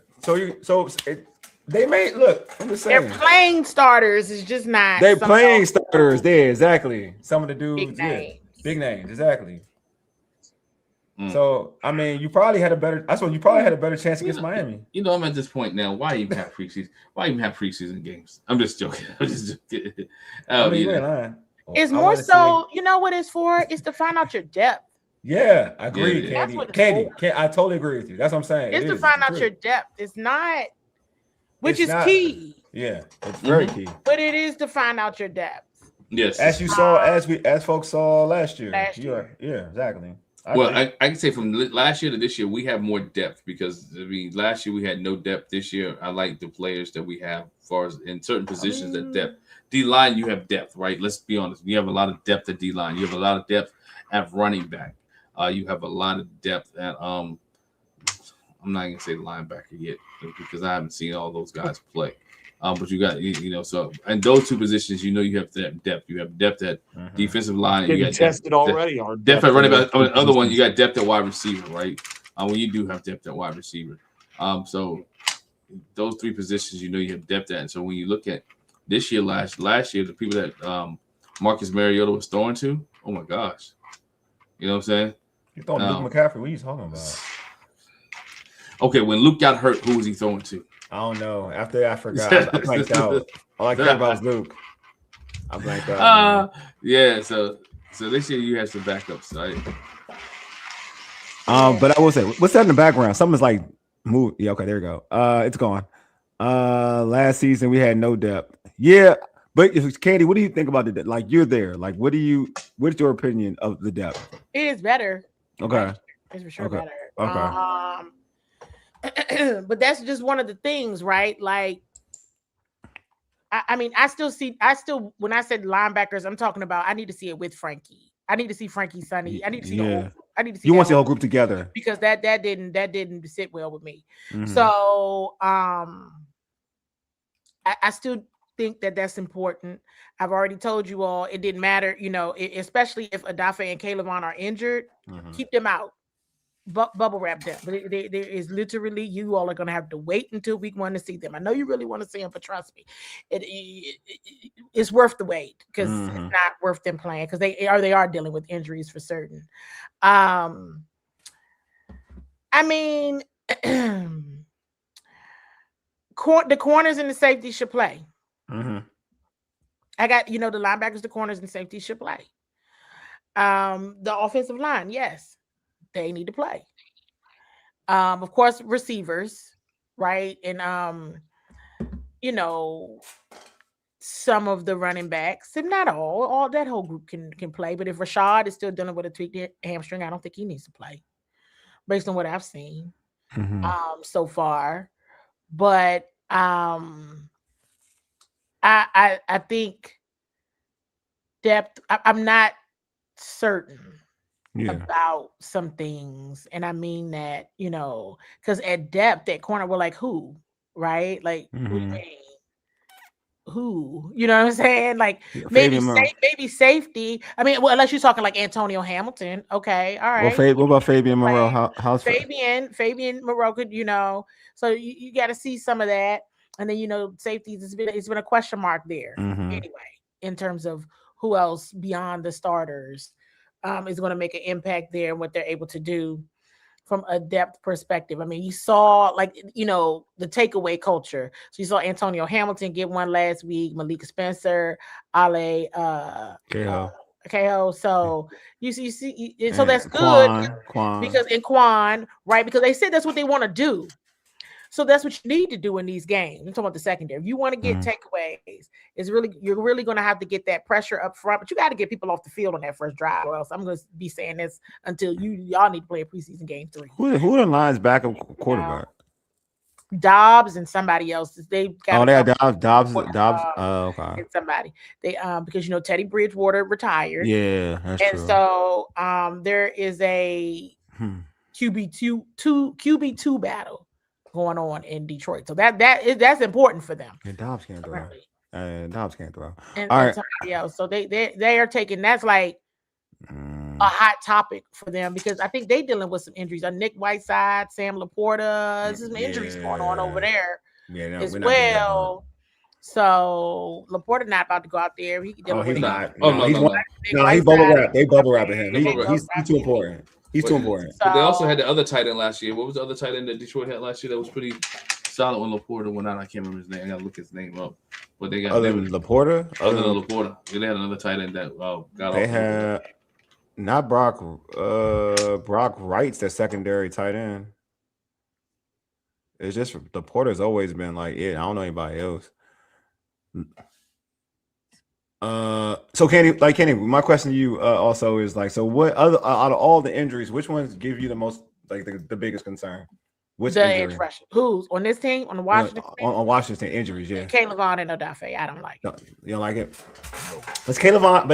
they may look. I'm just saying they're playing starters. It's just not. They're playing starters. There, exactly. Some of the dudes, big names, exactly. So I mean, you probably had a better. That's what you probably had a better chance against Miami. You know, I'm at this point now. Why even have preseason? Why even have preseason games? I'm just joking. I mean, you ain't lying. It's more so. You know what it's for? It's to find out your depth. Yeah, I agree, Candi. I totally agree with you. That's what I'm saying. It's to find out your depth. It's not, which is key. Yeah, it's very key. But it is to find out your depth. Yes, as you saw, as folks saw last year. Yeah, exactly. I can say from last year to this year, we have more depth because last year we had no depth. This year, I like the players that we have as far as in certain positions that depth. D-line, you have depth, right? Let's be honest. You have a lot of depth at D-line. You have a lot of depth at running back. You have a lot of depth at I'm not gonna say linebacker yet because I haven't seen all those guys play. But you got so in those two positions, you have that depth. You have depth at defensive line. And you got tested already. Depth at running back. On the other one, you got depth at wide receiver, right? When you do have depth at wide receiver. So those three positions, you have depth at. And so when you look at this year, last year, the people that Marcus Mariota was throwing to, oh my gosh, you know what I'm saying? You throwing Luke McCaffrey? What are you talking about? Okay, when Luke got hurt, who was he throwing to? I don't know. After that, I forgot. I blanked out. All I cared about was Luke. I blanked out. Yeah. So So this year you have some backups, right? But I will say, what's that in the background? Something's like move. Yeah, okay, there you go. It's gone. Last season we had no depth. Yeah, but Candi, what do you think about the depth? Like you're there. Like, what's your opinion of the depth? It is better. Okay. It's for sure Okay. better. Okay. But that's just one of the things, right? Like, I mean, I still when I said linebackers, I'm talking about I need to see it with Frankie. I need to see Frankie Sonny. I need to see the whole. I need to see. You want to see the whole group together because that didn't sit well with me. Mm-hmm. So I still think that's important. I've already told you all it didn't matter, especially if Adafe and Calebon are injured, keep them out. Bubble wrap them. But there is literally, you all are going to have to wait until week 1 to see them. I know you really want to see them, but trust me, it's worth the wait because it's not worth them playing because they are dealing with injuries for certain. I mean, the corners and the safeties should play. I got, the linebackers, the corners, and safeties should play. The offensive line, yes. They need to play. Of course, receivers, right? And some of the running backs, if not all that whole group can play. But if Rashad is still dealing with a tweaked hamstring, I don't think he needs to play, based on what I've seen so far. But I think depth. I'm not certain. About some things, and I mean that because at depth at corner we're like who, right? Like who, you know what I'm saying? Like maybe safety. I mean, well, unless you're talking like Antonio Hamilton, okay, all right. Well, what about Fabian Moreau? How's Fabian Moreau could so you got to see some of that, and then safeties. It's been a question mark there anyway in terms of who else beyond the starters. Is going to make an impact there and what they're able to do from a depth perspective. I mean, you saw the takeaway culture. So you saw Antonio Hamilton get one last week, Malika Spencer, Ale Keho. So you see, and so that's good because in Quan, right? Because they said that's what they want to do. So that's what you need to do in these games. I'm talking about the secondary. If you want to get takeaways, you're really going to have to get that pressure up front. But you got to get people off the field on that first drive, or else I'm going to be saying this until y'all need to play a preseason game 3. Who the Lions backup quarterback? Dobbs and somebody else. They had Dobbs. Okay. And somebody they because Teddy Bridgewater retired. Yeah, that's true. And so there is a QB2 battle going on in Detroit, so that's important for them. And Dobbs can't throw. And all right. So they are taking that's like a hot topic for them because I think they dealing with some injuries. Nick Whiteside, Sam Laporta, there's some injuries going on over there as well. So Laporta not about to go out there. He can he's not. He's bubble wrap. They bubble wrapping him. He's too important. He's too important. But they also had the other tight end last year. What was the other tight end that Detroit had last year that was pretty solid when Laporta went out? I can't remember his name. I gotta look his name up. But they got other than Laporta. Yeah, they had another tight end that got they had not Brock. Brock Wright's their secondary tight end. It's just Laporta's always been like it. I don't know anybody else. So Candi, my question to you also is like, so what other out of all the injuries, which ones give you the most like the biggest concern? Which injury? Who's on this team on the Washington team? On Washington injuries, yeah. Calebon and Adafe, I don't like it. No, you don't like it? But Calebon,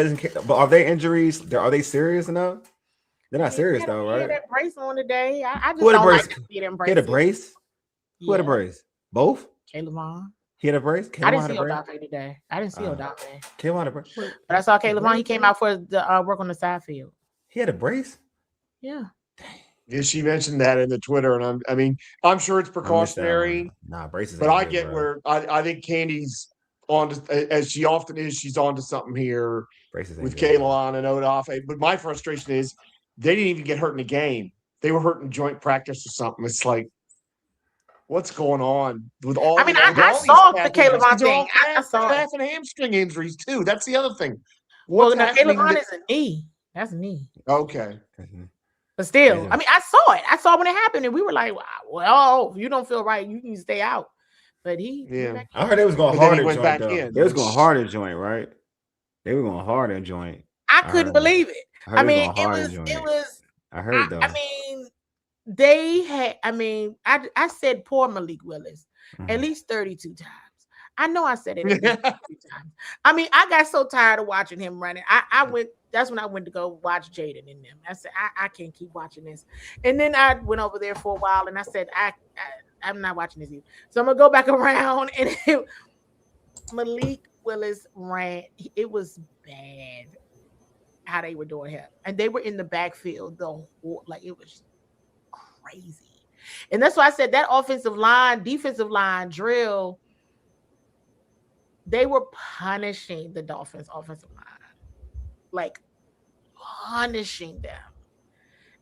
but are they injuries? Are they serious enough? They're not serious though, right? He had that brace on today. I just don't like to see them braces. He had a brace? Who had a brace? Both? Calebon. He had a brace? I didn't see Adafe today. I didn't see Adafe. Calebon had a brace? But I saw Calebon. He came out for the work on the side field. He had a brace? Yeah. Yeah, she mentioned that in the Twitter, and I'm sure it's precautionary. Braces. But I get where I think Candy's on to, as she often is. She's on to something here with Calebon and Adafe. But my frustration is they didn't even get hurt in the game. They were hurt in joint practice or something. It's like, what's going on with all? I saw the Calebon thing. I saw calf and hamstring injuries too. That's the other thing. What's Caleb happening? Bond is a knee. That's a knee. Okay. But still, I mean, I saw it. I saw when it happened, and we were like, well, if you don't feel right, you can stay out. But yeah. I heard they was going But then hard he at went joint, back though. in, They was which- going hard at joint, right? They were going hard at joint. I couldn't believe it. I I mean, heard, it was. I heard though. I mean, they had. I mean, I said poor Malik Willis at least 32 times. I know I said it at least 32 times. I mean, I got so tired of watching him running. I went. That's when I went to go watch Jaden and them. I said, I can't keep watching this. And then I went over there for a while, and I said, I'm not watching this either. So I'm gonna go back around, and Malik Willis ran. It was bad how they were doing him, and they were in the backfield the whole, like it was crazy. And that's why I said that defensive line drill, they were punishing the Dolphins offensive line, like punishing them.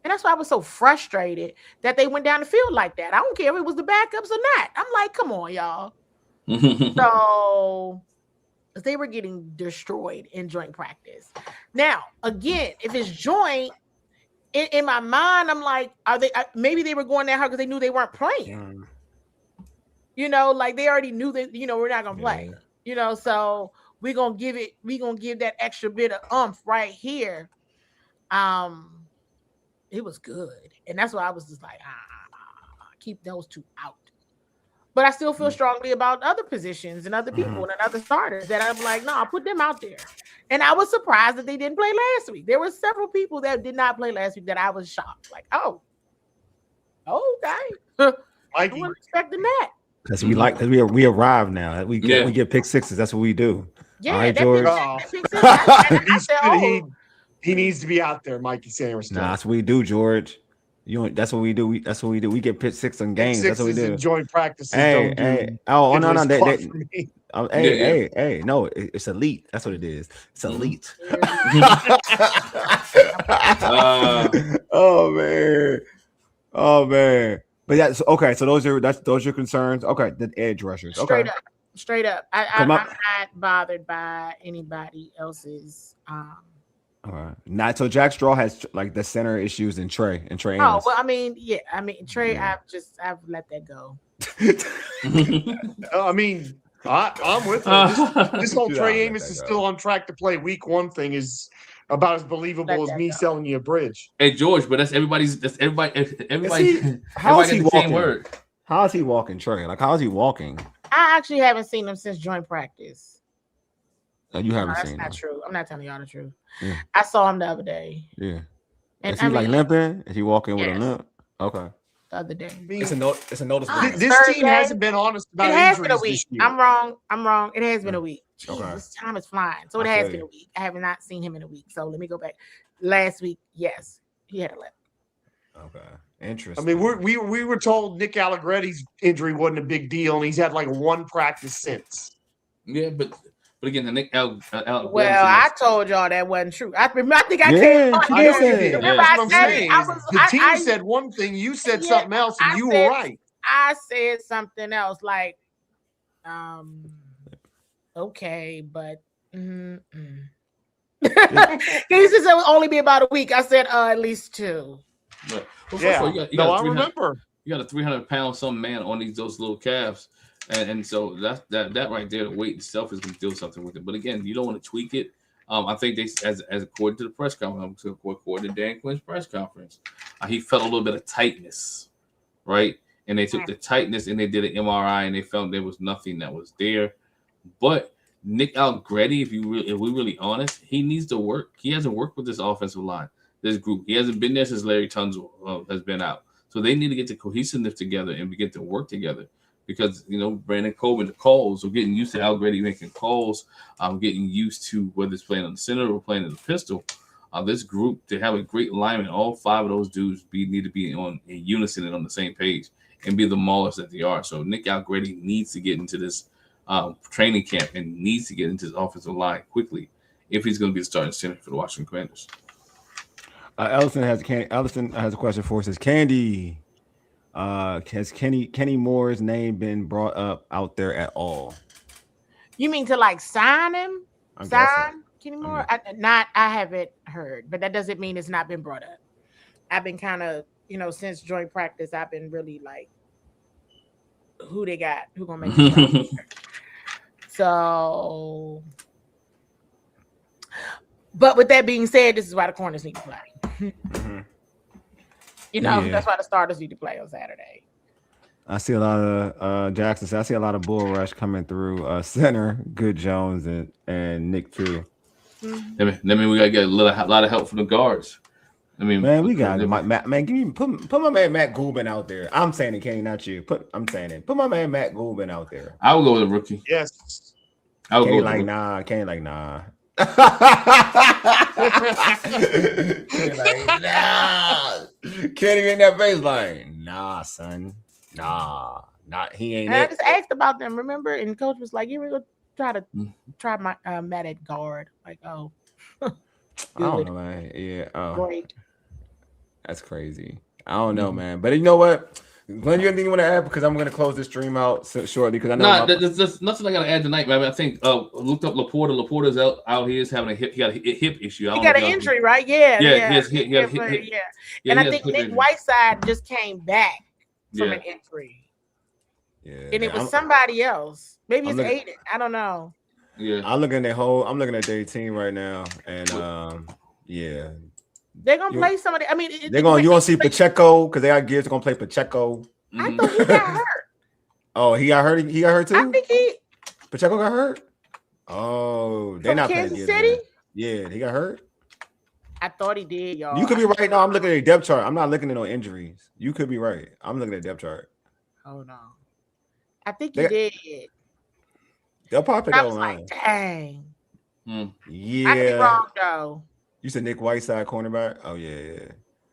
And that's why I was so frustrated that they went down the field like that. I don't care if it was the backups or not. I'm like, come on, y'all. So they were getting destroyed in joint practice. Now, again, if it's joint, in my mind, I'm like, maybe they were going that hard because they knew they weren't playing. You know, like they already knew that, you know, we're not gonna play. You know, so we're gonna give that extra bit of oomph right here. It was good. And that's why I was just like, keep those two out. But I still feel strongly about other positions and other people and other starters that I'm like, no, I'll put them out there. And I was surprised that they didn't play last week. There were several people that did not play last week that I was shocked. Like, oh, okay. I wasn't expecting that. Because we arrived now. We get pick sixes. That's what we do. Yeah, all right, George. He needs to be out there, Mikey Sanders. Nah, that's what we do, George. That's what we do. That's what we do. We get pick six on games. That's what we do. Joint practices. Hey. Oh no. Hey. No, it's elite. That's what it is. It's elite. Oh man. But that's okay. So those are your concerns. Okay, the edge rushers. Okay. Straight up. I'm not bothered by anybody else's. All right. Not so Jack Straw has like the center issues in Trey. Oh well, I mean Trey. Yeah. I've let that go. I mean, I'm with her. This whole Trey Amos is still on track to play week 1 thing is about as believable as me selling you a bridge. Hey George, but that's everybody. How is he walking? How is he walking, Trey? Like how is he walking? I actually haven't seen him since joint practice. You haven't seen him. That's not true. I'm not telling y'all the truth. Yeah. I saw him the other day. Yeah. And is he like limping? Is he walking with a limp? Okay. The other day. It's a noticeable. This team hasn't been honest about it. Has been a week. I'm wrong. It has been a week. Jeez, this time is flying. So it has been a week. I have not seen him in a week. So let me go back. Last week, yes, he had a limp. Okay. Interesting. I mean, we were told Nick Allegretti's injury wasn't a big deal, and he's had like 1 practice since. Yeah, but again, the Nick well, I told y'all that wasn't true. I think I came. The team said one thing, you said something else, and you were right. I said something else, like, okay, but he said it would only be about a week. I said at least 2. But, I remember. You got a 300-pound some man on those little calves. And so that right there, the weight itself is going to do something with it. But again, you don't want to tweak it. I think they, as according to the press conference, according to Dan Quinn's press conference, he felt a little bit of tightness, right? And they took the tightness and they did an MRI and they found there was nothing that was there. But Nick Allegretti, if we're really honest, he needs to work. He hasn't worked with this offensive line, this group. He hasn't been there since Larry Tunsil has been out. So they need to get the cohesiveness together and begin to work together. Because, Brandon Coleman, the calls, we're getting used to Allegretti making calls. I'm getting used to whether it's playing on the center or playing in the pistol. This group, to have a great alignment, all 5 of those dudes need to be in unison and on the same page and be the maulers that they are. So Nick Allegretti needs to get into this training camp and needs to get into his offensive line quickly if he's going to be the starting center for the Washington Commanders. Ellison has a question for us. Says Candi. Has Kenny Moore's name been brought up out there at all? You mean to like sign him? Sign Kenny Moore? I haven't heard, but that doesn't mean it's not been brought up. I've been kind of, since joint practice, I've been really like, who they got? Who gonna make the So, but with that being said, this is why the corners need to play. That's why the starters need to play on Saturday. I see a lot of Jackson said I see a lot of bull rush coming through center, Good Jones and Nick too. That mean we gotta get a lot of help from the guards. I mean, man, we got Matt. Man, give me put my man Matt Gubin out there. I'm saying it, Kenny, not you. I'm saying it. Put my man Matt Gubin out there. I would go with a rookie. Yes. I would go like nah. Kenny like nah. Can't even that baseline. Nah, son. Nah, he ain't. And I just asked about them, remember? And coach was like, "You were gonna try my Matt at guard." Like, oh, I don't know, man. Yeah, great. That's crazy. I don't know, man. But you know what? Glenn, you anything you want to add? Because I'm going to close this stream out shortly. Because I know there's nothing I got to add tonight, man. I think looked up Laporta. Laporta's out here is having a hip. He got a hip issue. He got an injury, right? Yeah. He got a hip. And I think Nick Whiteside just came back from an injury. Yeah. And it was somebody else. Maybe it's Aiden. I don't know. Yeah. I'm looking at their team right now, and yeah. They're gonna play somebody. I mean, you gonna see Pacheco because they got Gibbs gonna play Pacheco. I thought he got hurt. Oh, he got hurt. He got hurt too. I think Pacheco got hurt. Oh, they're not Kansas City. Yeah, he got hurt. I thought he did, y'all. You could be right. No, I'm looking at a depth chart. I'm not looking at no injuries. You could be right. I'm looking at depth chart. Hold on. I think he did. They'll pop it I on. was like, dang. Yeah. I could be wrong though. You said Nick Whiteside cornerback? Oh yeah.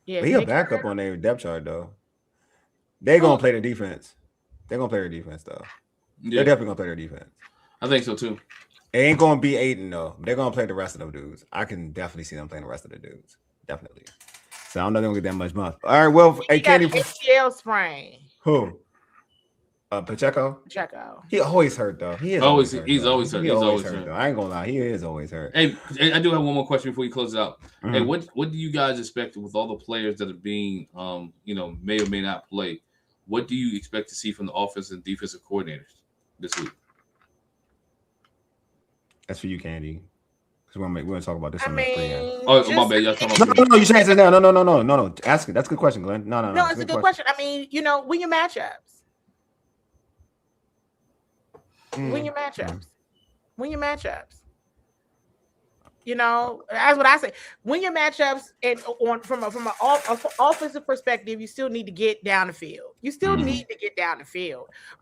Yeah. But he a backup on their depth chart though. They're gonna play the defense. They're gonna play their defense though. Yeah. They're definitely gonna play their defense. I think so too. It ain't gonna be Aiden though. They're gonna play the rest of them dudes. I can definitely see them playing the rest of the dudes. Definitely. So I don't know they're gonna get that much month. All right, well, he got an ACL sprain. Who? Pacheco. He always hurt though. He's always hurt. He's always hurt. Though. I ain't gonna lie, he is always hurt. Hey, I do have one more question before you close it out. Hey, what do you guys expect with all the players that are being may or may not play? What do you expect to see from the offensive and defensive coordinators this week? That's for you, Candi. Because we're gonna talk about this. My bad. Y'all talking about no. You should answer now. No. Ask it. That's a good question, Glenn. No. It's a good question. I mean, win your matchups. Win your matchups. That's what I say. Win your matchups, and from an offensive perspective, you still need to get down the field.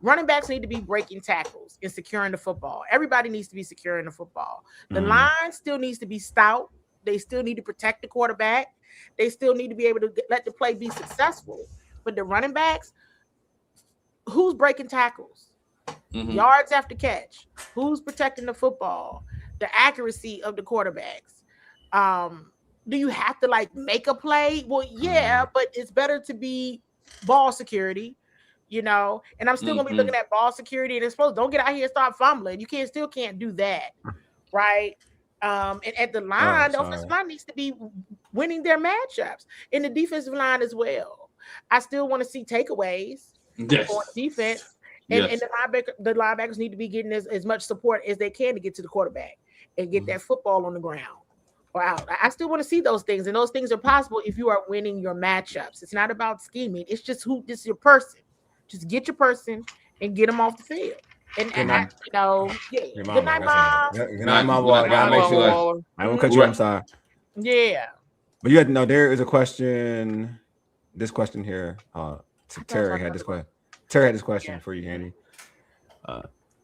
Running backs need to be breaking tackles and securing the football. Everybody needs to be securing the football. The line still needs to be stout. They still need to protect the quarterback. They still need to be able to let the play be successful. But the running backs, who's breaking tackles? Yards after catch. Who's protecting the football? The accuracy of the quarterbacks. Do you have to make a play? Well, yeah, but it's better to be ball security, and I'm still gonna be looking at ball security and don't get out here and start fumbling. You still can't do that, right? And at the line, the offensive line needs to be winning their matchups, and the defensive line as well. I still want to see takeaways on defense. And the linebackers need to be getting as much support as they can to get to the quarterback and get that football on the ground or out. I still want to see those things, and those things are possible if you are winning your matchups. It's not about scheming. It's just this is your person. Just get your person and get them off the field. Good night, Mom. Good night, Mom. I won't cut you. I'm sorry. Yeah. But you had to know there is a question. This question here. Terry had this question. Terry had this question for you, Candi.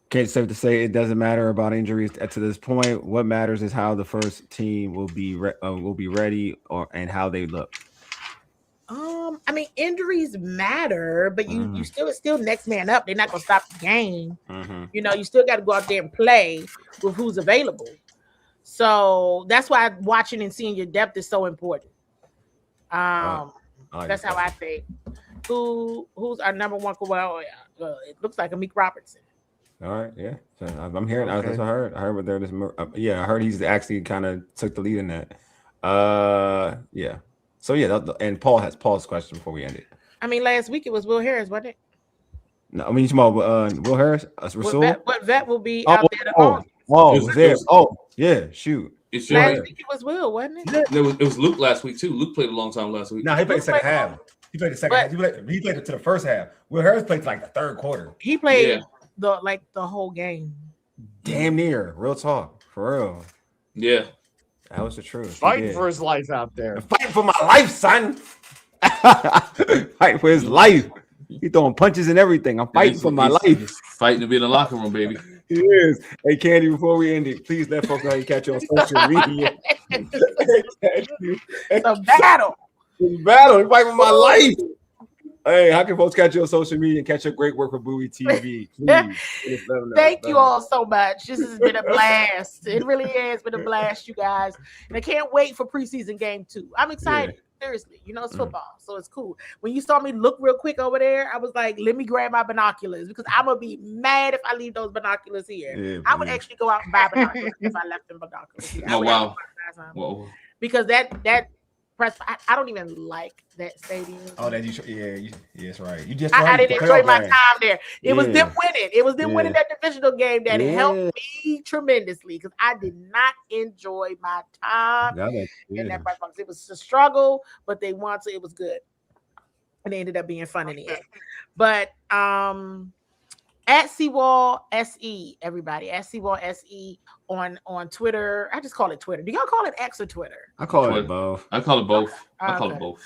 Can't safe to say it doesn't matter about injuries to this point. What matters is how the first team will be ready and how they look. I mean, injuries matter, but you still next man up. They're not gonna stop the game. You still got to go out there and play with who's available. So that's why watching and seeing your depth is so important. That's how I think. Who's our number one? Well, it looks like Amik Robertson. All right, yeah. So I'm hearing. Okay. That's what I heard. I heard what there. Yeah, I heard he's actually kind of took the lead in that. Yeah. So yeah, and Paul has Paul's question before we end it. I mean, last week it was Will Harris, wasn't it? No, I mean you talking about Will Harris, Rasul? What vet will be Oh, out there the longest? was there? Oh, yeah. Shoot. It's Last week it was Will, wasn't it? It was Luke last week too. Luke played a long time last week. No, he played the second half. He played the second half. He played it to the first half. Will Harris played to like the third quarter. He played the whole game. Damn near. Real talk. For real. Yeah. That was the truth. Fighting for his life out there. Fighting for my life, son. Fighting for his life. He throwing punches and everything. I'm fighting for my life. Fighting to be in the locker room, baby. He is. Hey, Candi, before we end it, please let folks know how you catch you on social media. It's a battle. It's a battle. He's fighting for my life. Hey, how can folks catch you on social media and catch your great work for Bowie TV? Please. Thank you all so much. This has been a blast. It really has been a blast, you guys. And I can't wait for preseason game 2. I'm excited. Yeah. Seriously, it's football, so it's cool. When you saw me look real quick over there, I was like, let me grab my binoculars because I'm gonna be mad if I leave those binoculars here. Yeah, I would actually go out and buy binoculars if I left them binoculars here. Oh wow! Whoa. Because that press, I don't even like that stadium. Oh, that that's right. You just I didn't enjoy my time there. It was them winning. It was them winning that divisional game that helped me tremendously because I did not enjoy my time in that press box. It was a struggle, but they won, so it was good. And it ended up being fun in the end. But at CWall SE, everybody, at CWall SE on Twitter. I just call it Twitter. Do y'all call it X or Twitter? I call it both. I call it both. I call it both.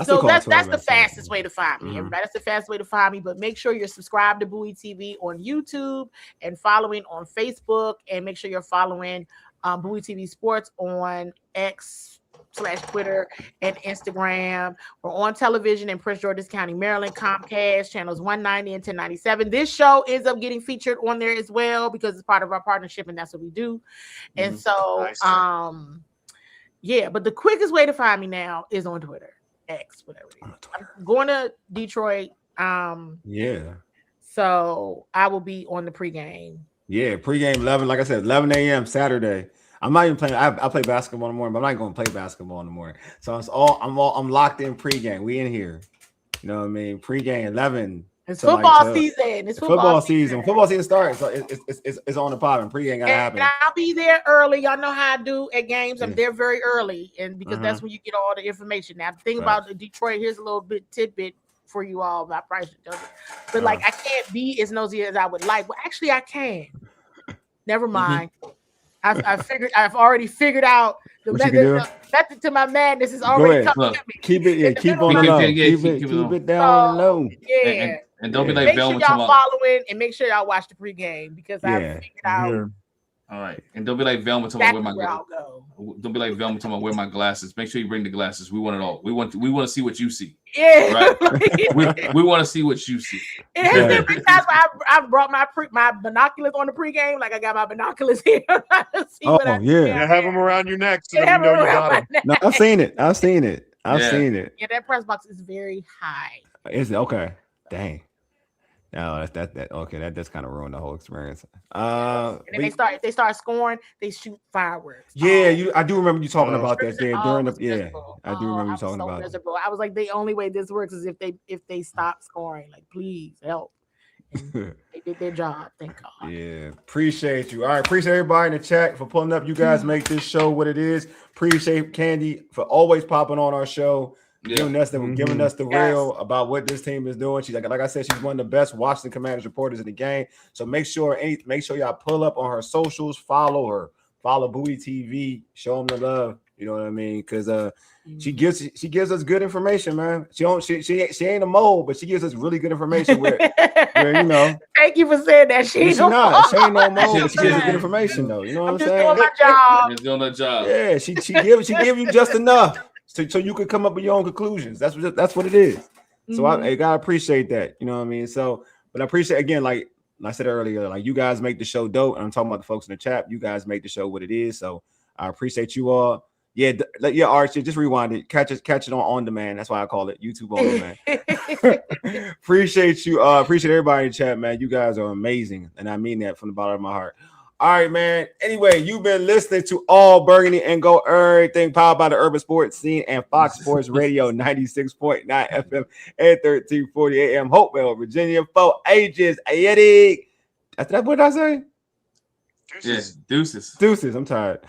So that's the fastest way to find me, everybody. That's the fastest way to find me. But make sure you're subscribed to Bowie TV on YouTube and following on Facebook, and make sure you're following Bowie TV Sports on X/Twitter and Instagram. We're on television in Prince George's County, Maryland, Comcast channels 190 and 1097. This show ends up getting featured on there as well because it's part of our partnership, and that's what we do. And so, but the quickest way to find me now is on Twitter. X, whatever it is. I'm going to Detroit. So I will be on the pregame. Yeah, pregame 11. Like I said, 11 a.m. Saturday. I'm not even playing. I play basketball in the morning, but I'm not going to play basketball in the morning. So I'm locked in pregame. We in here. You know what I mean? Pregame 11. It's football season. It's football season. Football season starts. So it's on the pop, and pregame gotta happen. And I'll be there early. Y'all know how I do at games. I'm there very early, and because that's when you get all the information. Now, the thing about Detroit, here's a little tidbit for you all about price. But like, I can't be as nosy as I would like. Well, actually, I can. Never mind. I've already figured out the method to my madness is already coming to me. Keep on the low. Keep it down low. Yeah. And don't be like make sure y'all following and make sure y'all watch the pregame because I figured out. All right, and don't be like Velma talking about where my glasses. Don't be like Velma talking about where my glasses. Make sure you bring the glasses. We want it all. We want to see what you see. Yeah, right. we want to see what you see. It has been many times where I brought my binoculars on the pregame. Like I got my binoculars here. You have them around your neck so that you know you got them. No, I've seen it. Yeah, that press box is very high. Is it okay? Dang. No, that just kind of ruined the whole experience. And then they start scoring, they shoot fireworks. Yeah, I do remember you talking about that there during the I do remember you talking about it. I was like, the only way this works is if they stop scoring. Like, please help. And they did their job, thank God. Yeah, appreciate you. All right, appreciate everybody in the chat for pulling up. You guys make this show what it is. Appreciate Candi for always popping on our show. Giving us the real about what this team is doing. She's like I said, she's one of the best Washington Commanders reporters in the game. So make sure y'all pull up on her socials, follow her, follow Bowie TV, show them the love. You know what I mean? Because she gives us good information, man. She ain't a mole, but she gives us really good information. Where Thank you for saying that. She ain't no mole, but she gives us good information though. You know what I'm saying? Doing my job. She's doing her job. Yeah, she give you just enough. So you could come up with your own conclusions. That's what it is. So I gotta appreciate that. You know what I mean? So, but I appreciate again, like I said earlier, like you guys make the show dope. And I'm talking about the folks in the chat. You guys make the show what it is. So I appreciate you all. Yeah, Archie, just rewind it. Catch it on demand. That's why I call it YouTube on demand. Appreciate you. Appreciate everybody in the chat, man. You guys are amazing, and I mean that from the bottom of my heart. All right, man. Anyway, you've been listening to All Burgundy and Gold Errything, powered by the Urban Sports Scene and Fox Sports Radio 96.9 FM and 1340 AM. Hopewell, Virginia. For ages. Eddie. That's what I say? Deuces. Yeah, deuces. Deuces. I'm tired.